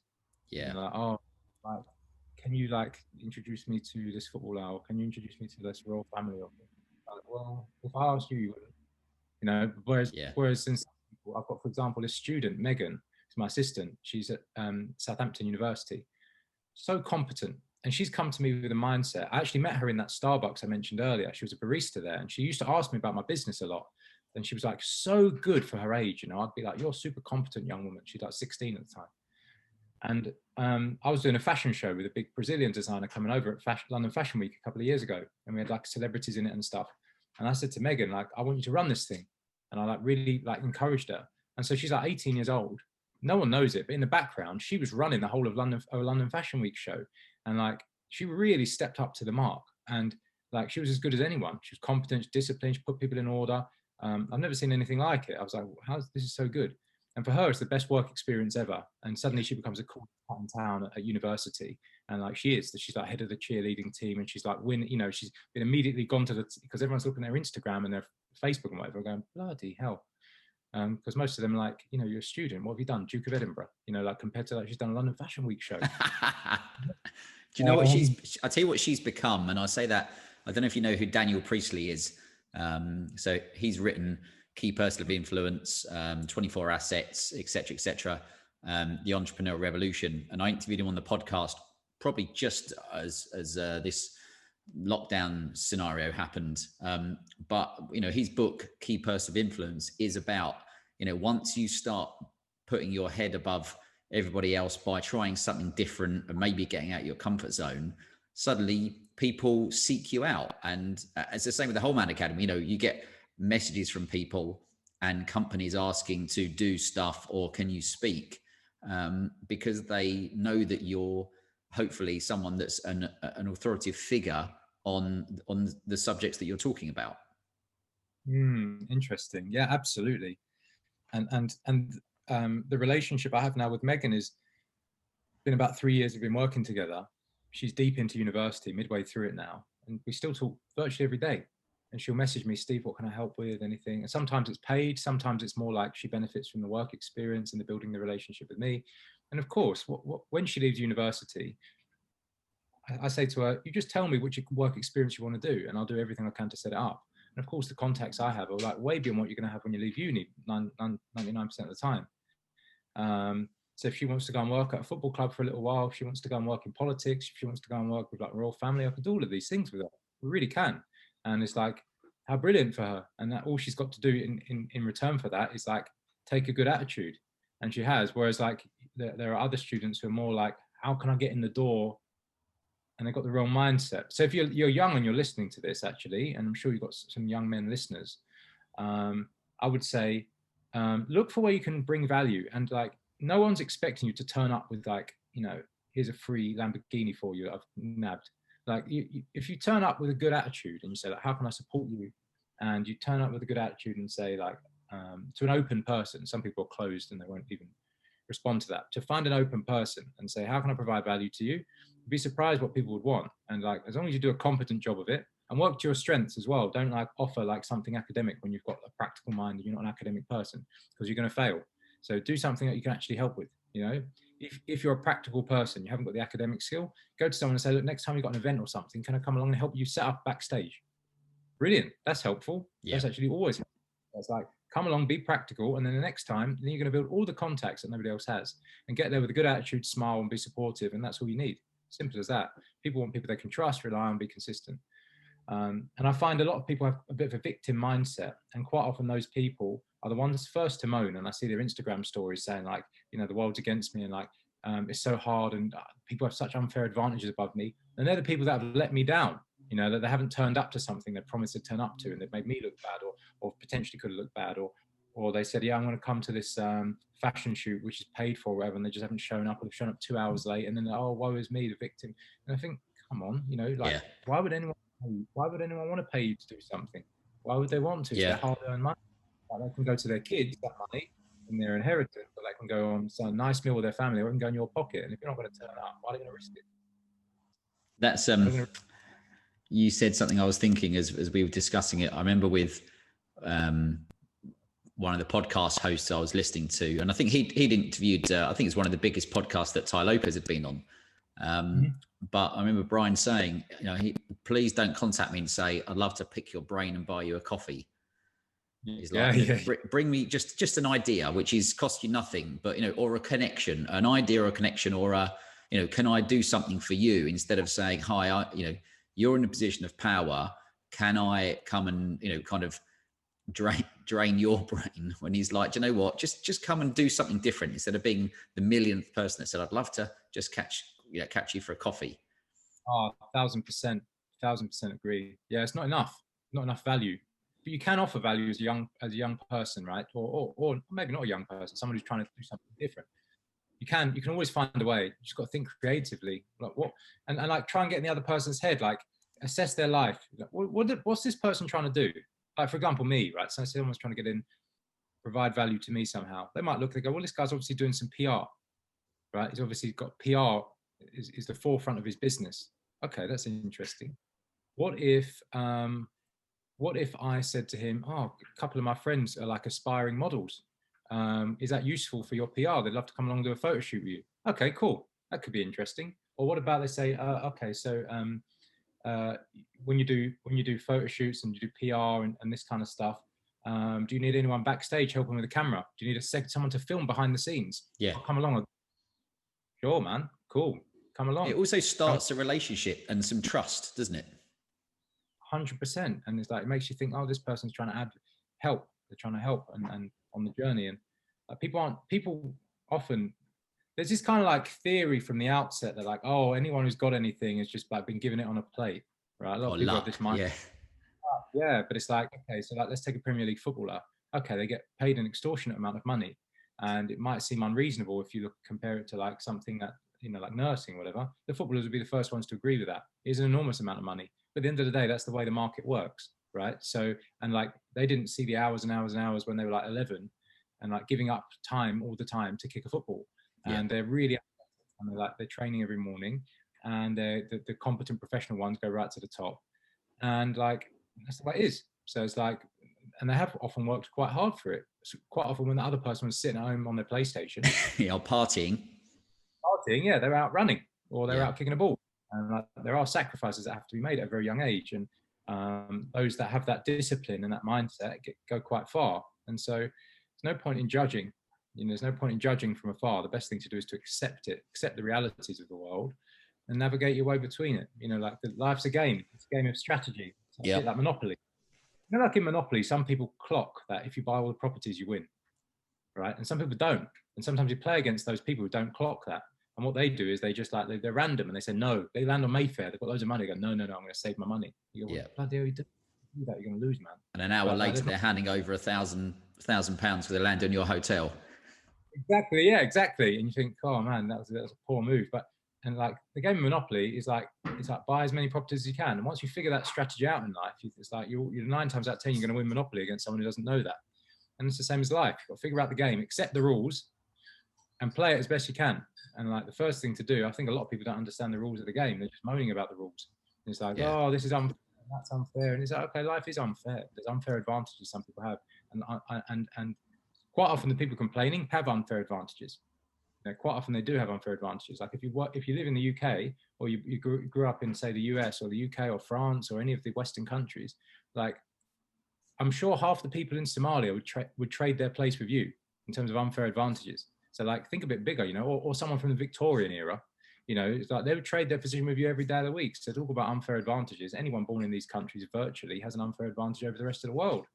Yeah. And like, oh, like, can you like introduce me to this footballer, or can you introduce me to this royal family? Or like, well, if I asked you, you wouldn't. You know, whereas since I've got, for example, this student, Megan, who's my assistant. She's at Southampton University, so competent. And she's come to me with a mindset. I actually met her in that Starbucks I mentioned earlier. She was a barista there, and she used to ask me about my business a lot. And she was like, so good for her age. You know, I'd be like, you're a super competent young woman. She's like 16 at the time. And I was doing a fashion show with a big Brazilian designer coming over at London Fashion Week a couple of years ago. And we had like celebrities in it and stuff. And I said to Megan, like, I want you to run this thing. And I like really like encouraged her. And so she's like 18 years old. No one knows it, but in the background, she was running the whole of London Fashion Week show. And like, she really stepped up to the mark. And like, she was as good as anyone. She was competent, disciplined, she put people in order. I've never seen anything like it. I was like, this is so good. And for her, it's the best work experience ever. And suddenly she becomes a cool cat in town at university. And like she's like head of the cheerleading team. And she's like, she's been immediately gone to because everyone's looking at their Instagram and their Facebook and whatever, going, bloody hell. Because most of them are like, you know, you're a student. What have you done? Duke of Edinburgh, you know, like compared to like she's done a London Fashion Week show. Do you know what I'll tell you what she's become. And I say that, I don't know if you know who Daniel Priestley is. So he's written Key Personal Influence, 24 Assets, etc., etc. the Entrepreneurial Revolution, and I interviewed him on the podcast probably just as this lockdown scenario happened. But his book, Key Purse of Influence, is about once you start putting your head above everybody else by trying something different and maybe getting out of your comfort zone, suddenly people seek you out. And it's the same with the Whole Man Academy. You get messages from people and companies asking to do stuff or can you speak, because they know that you're hopefully someone that's an authoritative figure on the subjects that you're talking about. Interesting. Yeah, absolutely. And the relationship I have now with Megan is been about 3 years we've been working together. She's deep into university, midway through it now, and we still talk virtually every day. And she'll message me, Steve, what can I help with? Anything. And sometimes it's paid, sometimes it's more like she benefits from the work experience and the building the relationship with me. And of course, when she leaves university, I say to her, you just tell me which work experience you want to do, and I'll do everything I can to set it up. And of course, the contacts I have are like way beyond what you're going to have when you leave uni, 99% of the time. So if she wants to go and work at a football club for a little while, if she wants to go and work in politics, if she wants to go and work with like royal family, I could do all of these things with her. We really can. And it's like, how brilliant for her. And that all she's got to do in return for that is like, take a good attitude. And she has. Whereas like, there are other students who are more like, how can I get in the door? And they've got the wrong mindset. So if you're young and you're listening to this, actually, and I'm sure you've got some young men listeners, I would say, look for where you can bring value. And like, no one's expecting you to turn up with like, here's a free Lamborghini for you that I've nabbed. Like, if you turn up with a good attitude and you say, like, how can I support you? And you turn up with a good attitude and say, like, to an open person, some people are closed and they won't even respond to that. To find an open person and say, how can I provide value to you? You'd be surprised what people would want. And like, as long as you do a competent job of it and work to your strengths as well, don't like offer like something academic when you've got a practical mind and you're not an academic person, because you're going to fail. So do something that you can actually help with. If you're a practical person, you haven't got the academic skill, go to someone and say, look, next time you've got an event or something, can I come along and help you set up backstage? Brilliant. That's helpful. Yeah. That's actually always helpful. It's like, come along, be practical, and then the next time, then you're going to build all the contacts that nobody else has and get there with a good attitude, smile, and be supportive, and that's all you need. Simple as that. People want people they can trust, rely on, be consistent. And I find a lot of people have a bit of a victim mindset, and quite often those people are the ones first to moan. And I see their Instagram stories saying like, the world's against me, and like, it's so hard, and people have such unfair advantages above me. And they're the people that have let me down, that they haven't turned up to something they promised to turn up to, and they've made me look bad, or potentially could have looked bad, or they said, yeah, I'm going to come to this fashion shoot, which is paid for, or whatever, and they just haven't shown up, or they've shown up 2 hours late, and then, oh, woe is me, the victim. And I think, come on, why would anyone want to pay you to do something? Why would they want to? Yeah. It's their hard-earned money. Like, they can go to their kids, that money, and their inheritance, but they can go on some nice meal with their family, or it can go in your pocket. And if you're not going to turn up, why are they going to risk it? That's you said something I was thinking as we were discussing it. I remember with one of the podcast hosts I was listening to, and I think he'd interviewed, I think it's one of the biggest podcasts that Ty Lopez had been on. But I remember Brian saying, please don't contact me and say, I'd love to pick your brain and buy you a coffee. He's like, bring me just an idea, which is cost you nothing, but, or a connection, an idea or a connection, or a, can I do something for you? Instead of saying, hi, you're in a position of power. Can I come and, kind of drain your brain? When he's like, do you know what, just come and do something different, instead of being the millionth person that said, I'd love to just catch you for a coffee. Oh, 1,000% agree. Yeah, it's not enough value, but you can offer value as a young person, right? Or maybe not a young person, someone who's trying to do something different. You can always find a way. You just got to think creatively, like what, and like try and get in the other person's head, like assess their life. Like, what's this person trying to do? Like, for example, me, right? So someone's trying to get in, provide value to me somehow. They might look, they go, well, this guy's obviously doing some PR, right? He's obviously got PR is the forefront of his business. Okay, that's interesting. What if I said to him, oh, a couple of my friends are like aspiring models. Is that useful for your PR? They'd love to come along and do a photo shoot with you. Okay, cool. That could be interesting. Or what about they say, okay, so when you do photo shoots and you do PR and this kind of stuff, Do you need anyone backstage helping with the camera? Do you need someone to film behind the scenes? Yeah. I'll come along. Sure, man. Cool. Come along. It also starts a relationship and some trust, doesn't it? 100%. And it's like, it makes you think, oh, this person's trying to add help. They're trying to help and on the journey. And people often, there's this kind of like theory from the outset that like, oh, anyone who's got anything has just like been given it on a plate, right? A lot of people have this mindset. Yeah, but it's like, okay, so like, let's take a Premier League footballer. Okay, they get paid an extortionate amount of money, and it might seem unreasonable if you compare it to like something that, you know, like nursing or whatever. The footballers would be the first ones to agree with that. It's an enormous amount of money, but at the end of the day, that's the way the market works, right? So, and like, they didn't see the hours and hours and hours when they were like 11 and like giving up time all the time to kick a football. And they're really, and they're training every morning, and the competent professional ones go right to the top. And like, that's the way it is. So it's like, and they have often worked quite hard for it. So quite often when the other person was sitting at home on their PlayStation, partying, yeah, they're out running or they're out kicking a ball. And like, there are sacrifices that have to be made at a very young age. And those that have that discipline and that mindset go quite far. And so there's no point in judging. You know, there's no point in judging from afar. The best thing to do is to accept the realities of the world and navigate your way between it. You know, like life's a game. It's a game of strategy. It's like Monopoly. You know, like in Monopoly, some people clock that if you buy all the properties, you win, right? And some people don't. And sometimes you play against those people who don't clock that. And what they do is they just like, they're random and they say, no, they land on Mayfair. They've got loads of money. They go, no, I'm going to save my money. You go, what bloody hell you do that? You're going to lose, man. And an hour later, they're handing over £1,000 for the land on your hotel. Exactly. Yeah, exactly. And you think, oh man, that was a poor move. And like the game of Monopoly is like, it's like buy as many properties as you can. And once you figure that strategy out in life, it's like you're 9 times out of 10, you're going to win Monopoly against someone who doesn't know that. And it's the same as life. You've got to figure out the game, accept the rules, and play it as best you can. And like the first thing to do, I think a lot of people don't understand the rules of the game. They're just moaning about the rules. And it's like, oh, this is unfair, that's unfair. And it's like, okay, life is unfair. There's unfair advantages some people have. And quite often the people complaining have unfair advantages. You know, quite often they do have unfair advantages. Like if you live in the UK or you grew up in, say, the US or the UK or France or any of the Western countries, like I'm sure half the people in Somalia would trade their place with you in terms of unfair advantages. So like think a bit bigger, you know, or someone from the Victorian era, you know, it's like they would trade their position with you every day of the week. So talk about unfair advantages. Anyone born in these countries virtually has an unfair advantage over the rest of the world.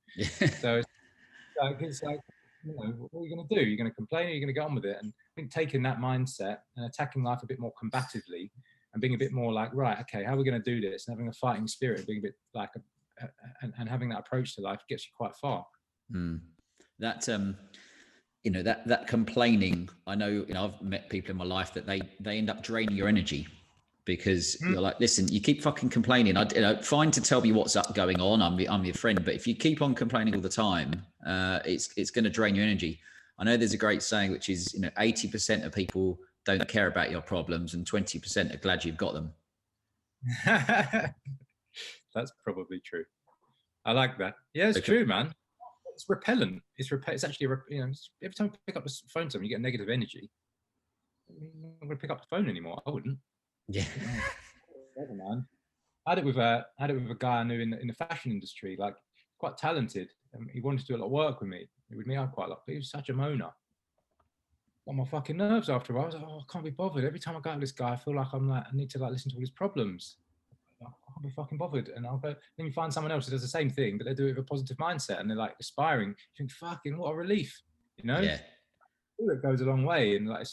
So it's like, you know, what are you going to do? You're going to complain or you're going to get on with it? And I think taking that mindset and attacking life a bit more combatively and being a bit more like, right, okay, how are we going to do this? And having a fighting spirit, being a bit like, and having that approach to life gets you quite far. That, you know, that complaining, I know, you know, I've met people in my life that they end up draining your energy because you're like, listen, you keep fucking complaining. Fine to tell me what's up going on. I'm your friend, but if you keep on complaining all the time, it's going to drain your energy. I know there's a great saying, which is, you know, 80% of people don't care about your problems and 20% are glad you've got them. That's probably true. I like that. Yeah, it's true, man. It's repellent. It's actually, you know, every time you pick up the phone to someone, you get negative energy. I'm not going to pick up the phone anymore. I wouldn't. Yeah. Never, man. I had it with a guy I knew in the fashion industry, like quite talented. He wanted to do a lot of work with me. He would meet up quite a lot, but he was such a moaner. On my fucking nerves after a while. I was like, oh, I can't be bothered. Every time I go to this guy, I feel like I need to like listen to all his problems. I can't be fucking bothered. And I'll go, then you find someone else who does the same thing, but they do it with a positive mindset and they're like aspiring. You think, fucking, what a relief, you know? Yeah. It goes a long way. And like,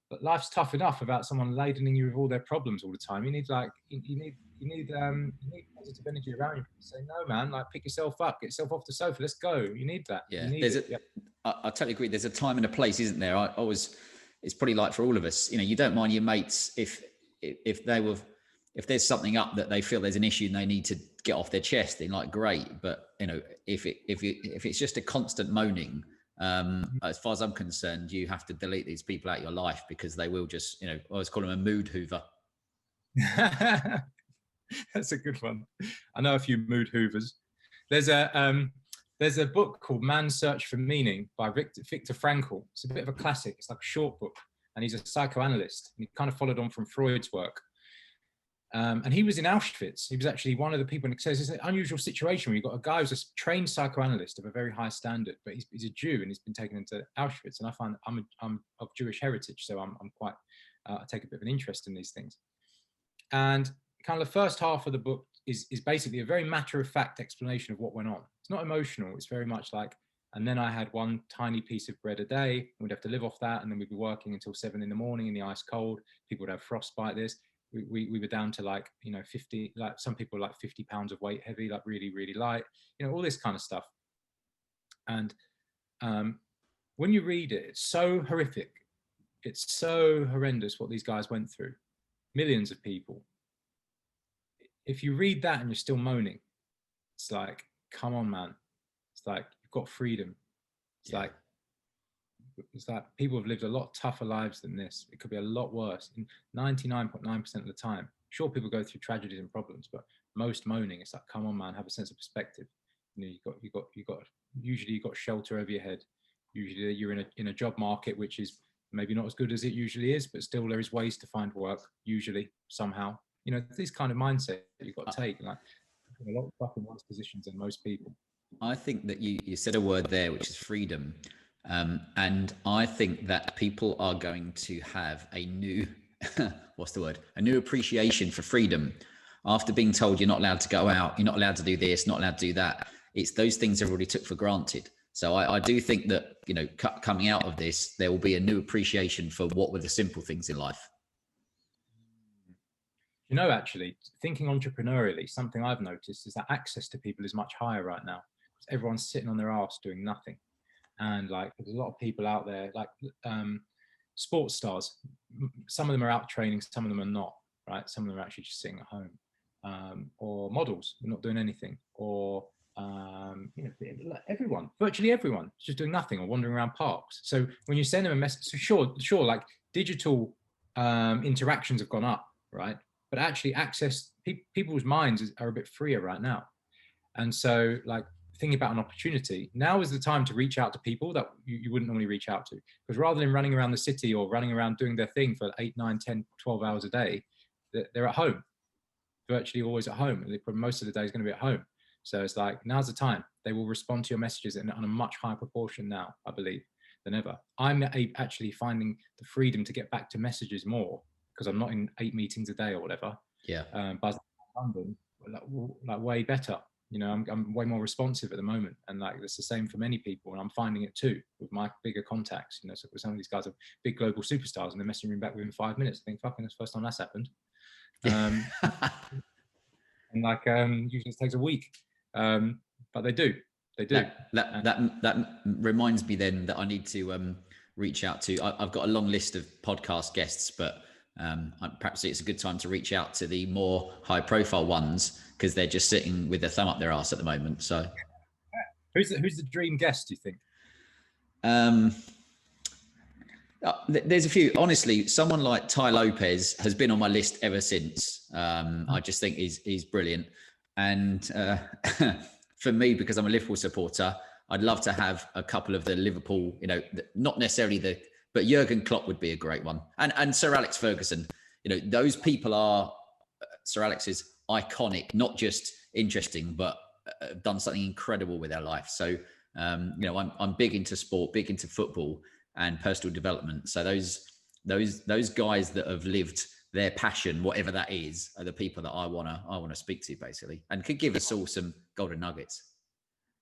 but life's tough enough without someone ladening you with all their problems all the time. You need like, you need positive energy around you. Say, no, man, like pick yourself up, get yourself off the sofa. Let's go. You need that. Yeah. I totally agree. There's a time and a place, isn't there? It's probably like for all of us, you know, you don't mind your mates if there's something up that they feel there's an issue and they need to get off their chest, they're like, great. But you know, if it's just a constant moaning, as far as I'm concerned, you have to delete these people out of your life because they will just, you know, I always call them a mood hoover. That's a good one. I know a few mood hoovers. There's a book called Man's Search for Meaning by Viktor Frankl. It's a bit of a classic. It's like a short book, and he's a psychoanalyst. And he kind of followed on from Freud's work. And he was in Auschwitz. He was actually one of the people, and it says it's an unusual situation where you've got a guy who's a trained psychoanalyst of a very high standard, but he's a Jew and he's been taken into Auschwitz. And I find I'm of Jewish heritage, so I'm quite, I take a bit of an interest in these things. And kind of the first half of the book is basically a very matter-of-fact explanation of what went on. It's not emotional. It's very much like, and then I had one tiny piece of bread a day, and we'd have to live off that, and then we'd be working until 7 in the morning in the ice cold. People would have frostbite. We were down to like, 50, like some people were like 50 pounds of weight heavy, like really, really light, all this kind of stuff. And when you read it, it's so horrific. It's so horrendous what these guys went through. Millions of people. If you read that and you're still moaning, it's like, come on, man. It's like, you've got freedom. It's like people have lived a lot tougher lives than this. It could be a lot worse. In 99.9% of the time, sure, people go through tragedies and problems, but most moaning, it's like, come on, man, have a sense of perspective. Usually you've got shelter over your head. Usually you're in a job market, which is maybe not as good as it usually is, but still there is ways to find work, usually, somehow. This kind of mindset that you've got to take. Like, a lot of stuff in worse positions than most people. I think that you said a word there, which is freedom. And I think that people are going to have a new, a new appreciation for freedom after being told you're not allowed to go out, you're not allowed to do this, not allowed to do that. It's those things everybody took for granted. So I do think that, coming out of this, there will be a new appreciation for what were the simple things in life. Actually, thinking entrepreneurially, something I've noticed is that access to people is much higher right now. Everyone's sitting on their ass doing nothing. And like, there's a lot of people out there, like sports stars. Some of them are out training, some of them are not, right? Some of them are actually just sitting at home. Or models, they're not doing anything. Or everyone, virtually everyone, just doing nothing or wandering around parks. So when you send them a message, so sure, like digital interactions have gone up, right? But actually people's minds are a bit freer right now. And so like, thinking about an opportunity, now is the time to reach out to people that you wouldn't normally reach out to. Because rather than running around the city or running around doing their thing for 8, 9, 10, 12 hours a day, they're at home, virtually always at home. And most of the day is going to be at home. So it's like, now's the time. They will respond to your messages on a much higher proportion now, I believe, than ever. I'm actually finding the freedom to get back to messages more because I'm not in 8 meetings a day or whatever. Yeah. But London, like way better. I'm way more responsive at the moment, and like it's the same for many people, and I'm finding it too with my bigger contacts. So some of these guys are big global superstars, and they're messaging me back within 5 minutes. I think, fucking, that's the first time that's happened. And like, usually it takes a week, but they do. That reminds me then that I need to reach out to. I've got a long list of podcast guests, but perhaps it's a good time to reach out to the more high-profile ones because they're just sitting with their thumb up their ass at the moment. So, who's the dream guest, do you think? There's a few. Honestly, someone like Ty Lopez has been on my list ever since. I just think he's brilliant. And for me, because I'm a Liverpool supporter, I'd love to have a couple of the Liverpool, not necessarily but Jurgen Klopp would be a great one. And Sir Alex Ferguson, those people are, Sir Alex is iconic, not just interesting, but done something incredible with their life. So, I'm big into sport, big into football and personal development. So those guys that have lived their passion, whatever that is, are the people that I want to speak to basically, and could give us all some golden nuggets.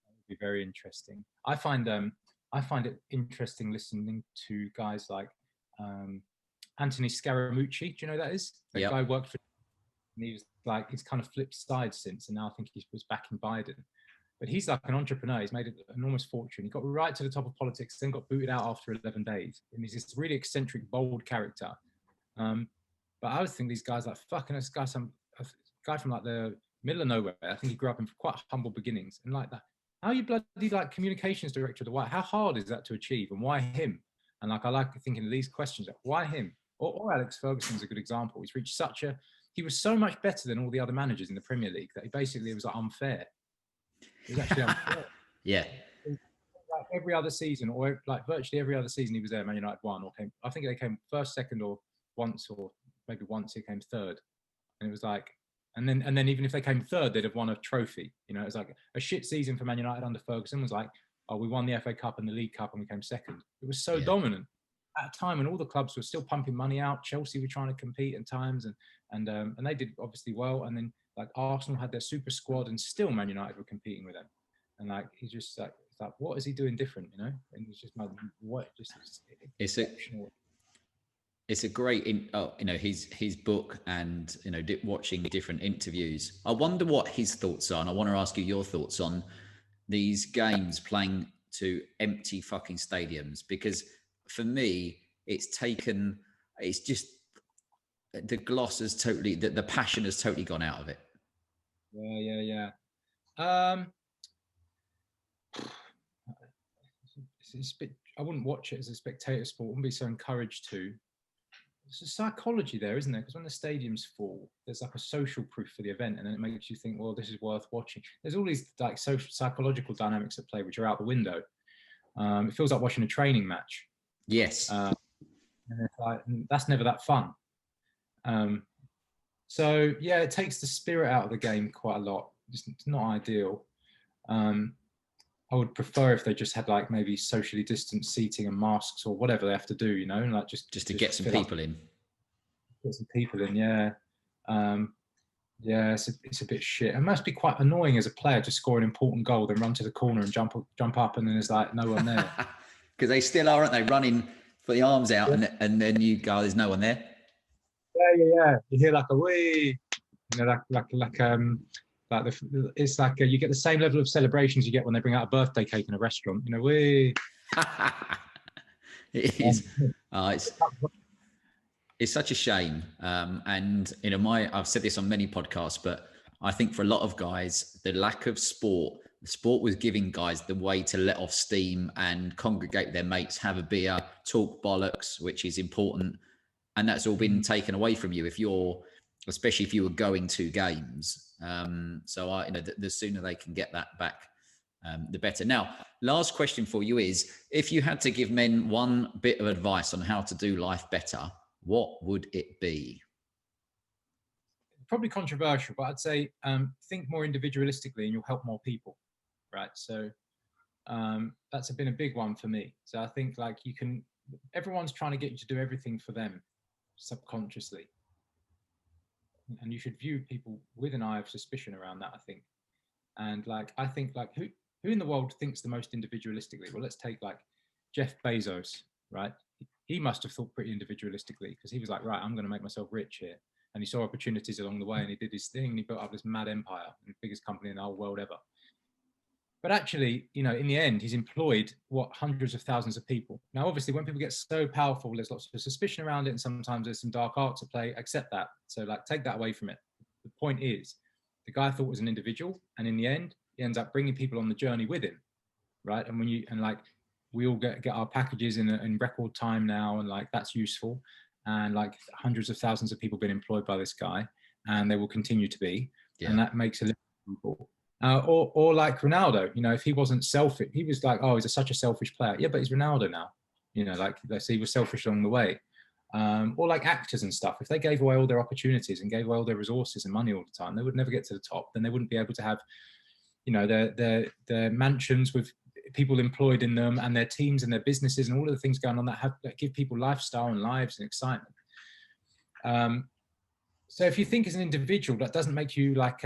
That would be very interesting. I find it interesting listening to guys like Anthony Scaramucci. Do you know who that is? That guy worked for, and he was like, he's kind of flipped sides since, and now I think he was backing Biden. But he's like an entrepreneur. He's made an enormous fortune. He got right to the top of politics, then got booted out after 11 days. And he's this really eccentric, bold character. But I always think these guys like, fucking, this guy, a guy from like the middle of nowhere. I think he grew up in quite humble beginnings. And like that, how are you bloody like communications director of the White? How hard is that to achieve? And why him? And like, I like thinking of these questions. Like, why him? Or Alex Ferguson's a good example. He's reached he was so much better than all the other managers in the Premier League that it was like unfair. It was actually unfair. Yeah. Like every other season, or like virtually every other season he was there, Man United won, I think they came first, second, or maybe once he came third. And it was like, and then even if they came third, they'd have won a trophy. You know, it was like a shit season for Man United under Ferguson was like, oh, we won the FA Cup and the League Cup and we came second. It was so dominant at a time when all the clubs were still pumping money out. Chelsea were trying to compete at times, and they did obviously well. And then like Arsenal had their super squad, and still Man United were competing with them. And like he's just like, it's like, what is he doing different? You know, and he's just like, what? Just exceptional. It's a great, his book, and watching different interviews. I wonder what his thoughts are, and I want to ask you your thoughts on these games playing to empty fucking stadiums, because for me, it's just the gloss has totally, the passion has totally gone out of it. Yeah. It's a bit, I wouldn't watch it as a spectator sport. I wouldn't be so encouraged to. There's a psychology there, isn't there? Because when the stadiums full, there's like a social proof for the event, and then it makes you think, well, this is worth watching. There's all these like social psychological dynamics at play which are out the window. It feels like watching a training match. Yes. And it's like, that's never that fun. So yeah, it takes the spirit out of the game quite a lot. It's not ideal. I would prefer if they just had like maybe socially distanced seating and masks or whatever they have to do, like just to get some people in. Get some people in, yeah. Yeah, it's a bit shit. It must be quite annoying as a player to score an important goal, then run to the corner and jump up, and then there's like no one there. Because they still are, aren't they, running for the arms out, and then you go, there's no one there. Yeah. You hear like a wee, it's like you get the same level of celebrations you get when they bring out a birthday cake in a restaurant. Wee. It is. It's such a shame. And I've said this on many podcasts, but I think for a lot of guys, the lack of sport was giving guys the way to let off steam and congregate with their mates, have a beer, talk bollocks, which is important. And that's all been taken away from you especially if you were going to games. So the sooner they can get that back, the better. Now, last question for you is, if you had to give men one bit of advice on how to do life better, what would it be? Probably controversial, but I'd say think more individualistically and you'll help more people, right? So that's been a big one for me. So I think like everyone's trying to get you to do everything for them subconsciously. And you should view people with an eye of suspicion around that, I think. And like, I think like who in the world thinks the most individualistically? Well, let's take like Jeff Bezos, right? He must have thought pretty individualistically, because he was like, right, I'm going to make myself rich here. And he saw opportunities along the way and he did his thing and he built up this mad empire, the biggest company in the whole world ever. But actually, in the end, he's employed hundreds of thousands of people. Now, obviously, when people get so powerful, there's lots of suspicion around it, and sometimes there's some dark art to play. Accept that. So, like, take that away from it. The point is, the guy thought was an individual, and in the end, he ends up bringing people on the journey with him, right? And we all get our packages in record time now, and like that's useful. And like hundreds of thousands of people been employed by this guy, and they will continue to be, and that makes a living for people. Or like Ronaldo, if he wasn't selfish, he was like, oh, he's such a selfish player. Yeah, but he's Ronaldo now. Like let's say he was selfish along the way. Or like actors and stuff. If they gave away all their opportunities and gave away all their resources and money all the time, they would never get to the top. Then they wouldn't be able to have, their mansions with people employed in them, and their teams and their businesses and all of the things going on that give people lifestyle and lives and excitement. So if you think as an individual, that doesn't make you like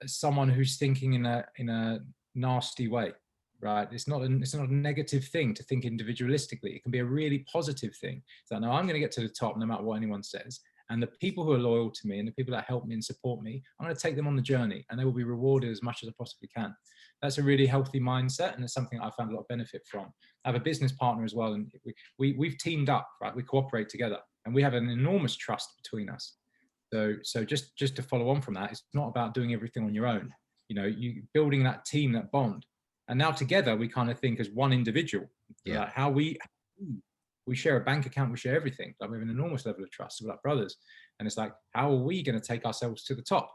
someone who's thinking in a nasty way, right? It's not a negative thing to think individualistically. It can be a really positive thing. So no, I'm going to get to the top no matter what anyone says. And the people who are loyal to me and the people that help me and support me, I'm going to take them on the journey, and they will be rewarded as much as I possibly can. That's a really healthy mindset, and it's something I found a lot of benefit from. I have a business partner as well, and we've teamed up, right? We cooperate together, and we have an enormous trust between us. So just to follow on from that, it's not about doing everything on your own. You building that team, that bond, and now together we kind of think as one individual. Like how we share a bank account, we share everything. Like we have an enormous level of trust. We're like brothers, and it's like, how are we going to take ourselves to the top?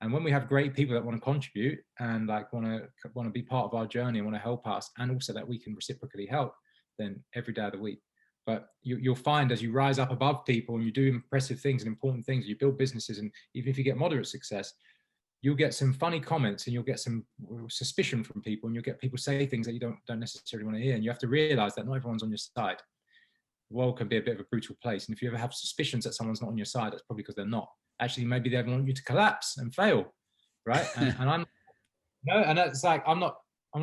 And when we have great people that want to contribute and like want to be part of our journey and want to help us, and also that we can reciprocally help, then every day of the week. But you'll find as you rise up above people and you do impressive things and important things, you build businesses, and even if you get moderate success, you'll get some funny comments and you'll get some suspicion from people, and you'll get people say things that you don't necessarily want to hear. And you have to realize that not everyone's on your side. The world can be a bit of a brutal place. And if you ever have suspicions that someone's not on your side, that's probably because they're not. Actually, maybe they want you to collapse and fail, right? And I'm, no, and that's like, I'm not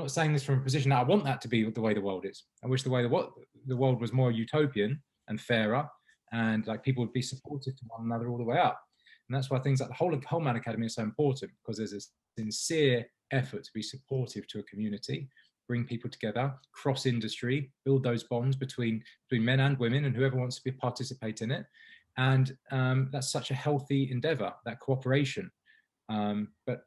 saying this from a position that I want that to be the way the world is. I wish the world was more utopian and fairer, and like people would be supportive to one another all the way up. And that's why things like the whole Man Academy are so important, because there's a sincere effort to be supportive to a community, bring people together, cross industry, build those bonds between men and women and whoever wants to participate in it. And that's such a healthy endeavor, that cooperation. But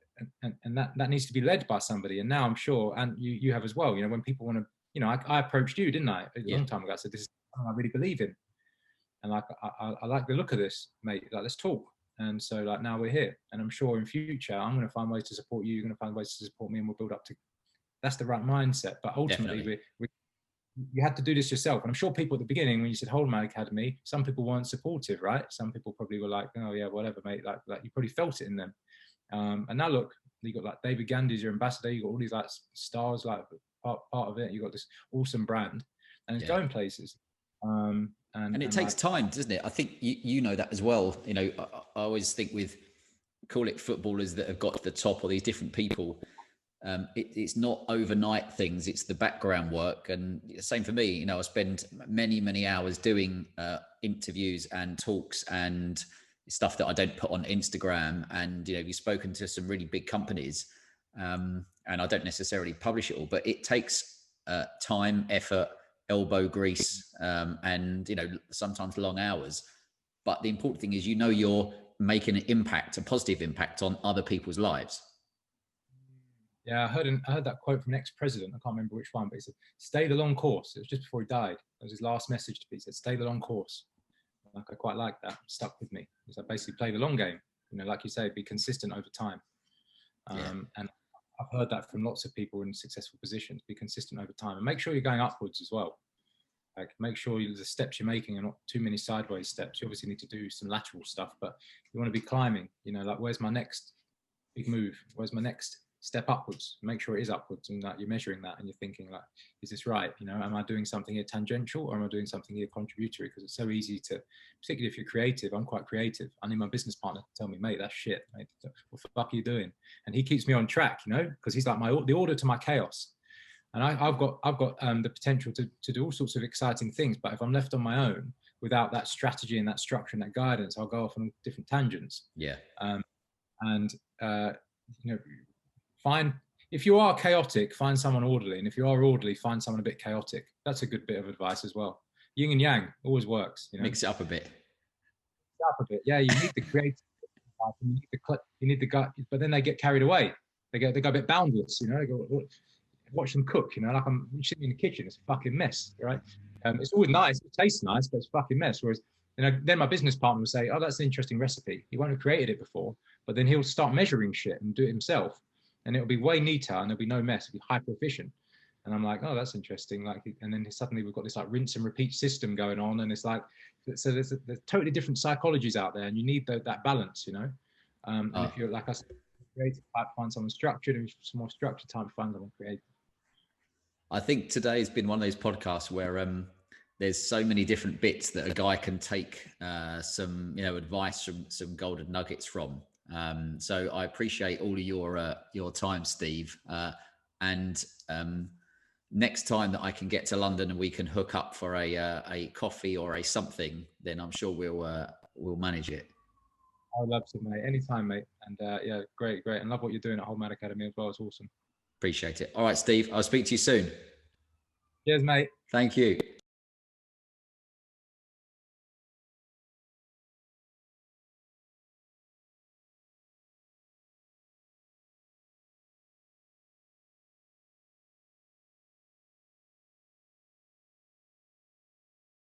that needs to be led by somebody. And now I'm sure, and you have as well, you know, when people want to, you know, I approached you, didn't I, a long time ago. I said, this is something I really believe in. And like, I like the look of this, mate, like, let's talk. And so like, now we're here, and I'm sure in future, I'm going to find ways to support you. You're going to find ways to support me, and we'll build up to, that's the right mindset. But ultimately you had to do this yourself. And I'm sure people at the beginning, when you said Whole Man Academy, some people weren't supportive, right? Some people probably were like, oh yeah, whatever, mate. Like you probably felt it in them. And now look, you got like David Gandy's your ambassador. You got all these like stars, like part of it. You got this awesome brand, and it's going places. And it takes time, doesn't it? I think you know that as well. You know, I always think with, call it footballers that have got to the top, or these different people, it's not overnight things, it's the background work. And same for me, you know, I spend many hours doing interviews and talks and stuff that I don't put on Instagram. And, you know, you've spoken to some really big companies, and I don't necessarily publish it all, but it takes time, effort, elbow grease, and, you know, sometimes long hours. But the important thing is, you know, you're making an impact, a positive impact on other people's lives. Yeah, I heard that quote from an ex-president. I can't remember which one, but he said, "Stay the long course." It was just before he died. It was his last message to me. He said, "Stay the long course." Like, I quite like that. It stuck with me. So basically, play the long game. You know, like you say, be consistent over time. And I've heard that from lots of people in successful positions. Be consistent over time, and make sure you're going upwards as well. Like, make sure the steps you're making are not too many sideways steps. You obviously need to do some lateral stuff, but you want to be climbing. You know, like, where's my next big move? Where's my next step upwards? Make sure it is upwards, and that you're measuring that, and you're thinking like, is this right? You know, am I doing something here tangential, or am I doing something here contributory? Because it's so easy to, particularly if you're creative. I'm quite creative. I need my business partner to tell me, mate, that's shit, mate. What the fuck are you doing? And he keeps me on track, you know, because he's like the order to my chaos. And I've got the potential to do all sorts of exciting things, but if I'm left on my own without that strategy and that structure and that guidance, I'll go off on different tangents. Yeah. You know, if you are chaotic, find someone orderly. And if you are orderly, find someone a bit chaotic. That's a good bit of advice as well. Yin and yang always works. You know? Mix it up a bit. Yeah, you need the creative, you need the gut, but then they get carried away. They go a bit boundless, you know. They go, watch them cook, you know, like I'm sitting in the kitchen, it's a fucking mess, right? It's always nice, it tastes nice, but it's a fucking mess. Whereas, you know, then my business partner will say, oh, that's an interesting recipe. He won't have created it before, but then he'll start measuring shit and do it himself. And it'll be way neater, and there'll be no mess. It'll be hyper efficient. And I'm like, oh, that's interesting. Like, and then suddenly we've got this like rinse and repeat system going on, and it's like, so there's totally different psychologies out there, and you need that balance, you know. And if you're, like I said, creative type, find someone structured, and if you're more structured type, find someone creative. I think today has been one of those podcasts where there's so many different bits that a guy can take some, you know, advice from, some golden nuggets from. So I appreciate all of your time, Steve. And next time that I can get to London and we can hook up for a coffee or a something, then I'm sure we'll manage it. I would love to, mate. Anytime, mate. And yeah, great. And love what you're doing at Whole Man Academy as well. It's awesome. Appreciate it. All right, Steve, I'll speak to you soon. Cheers, mate. Thank you.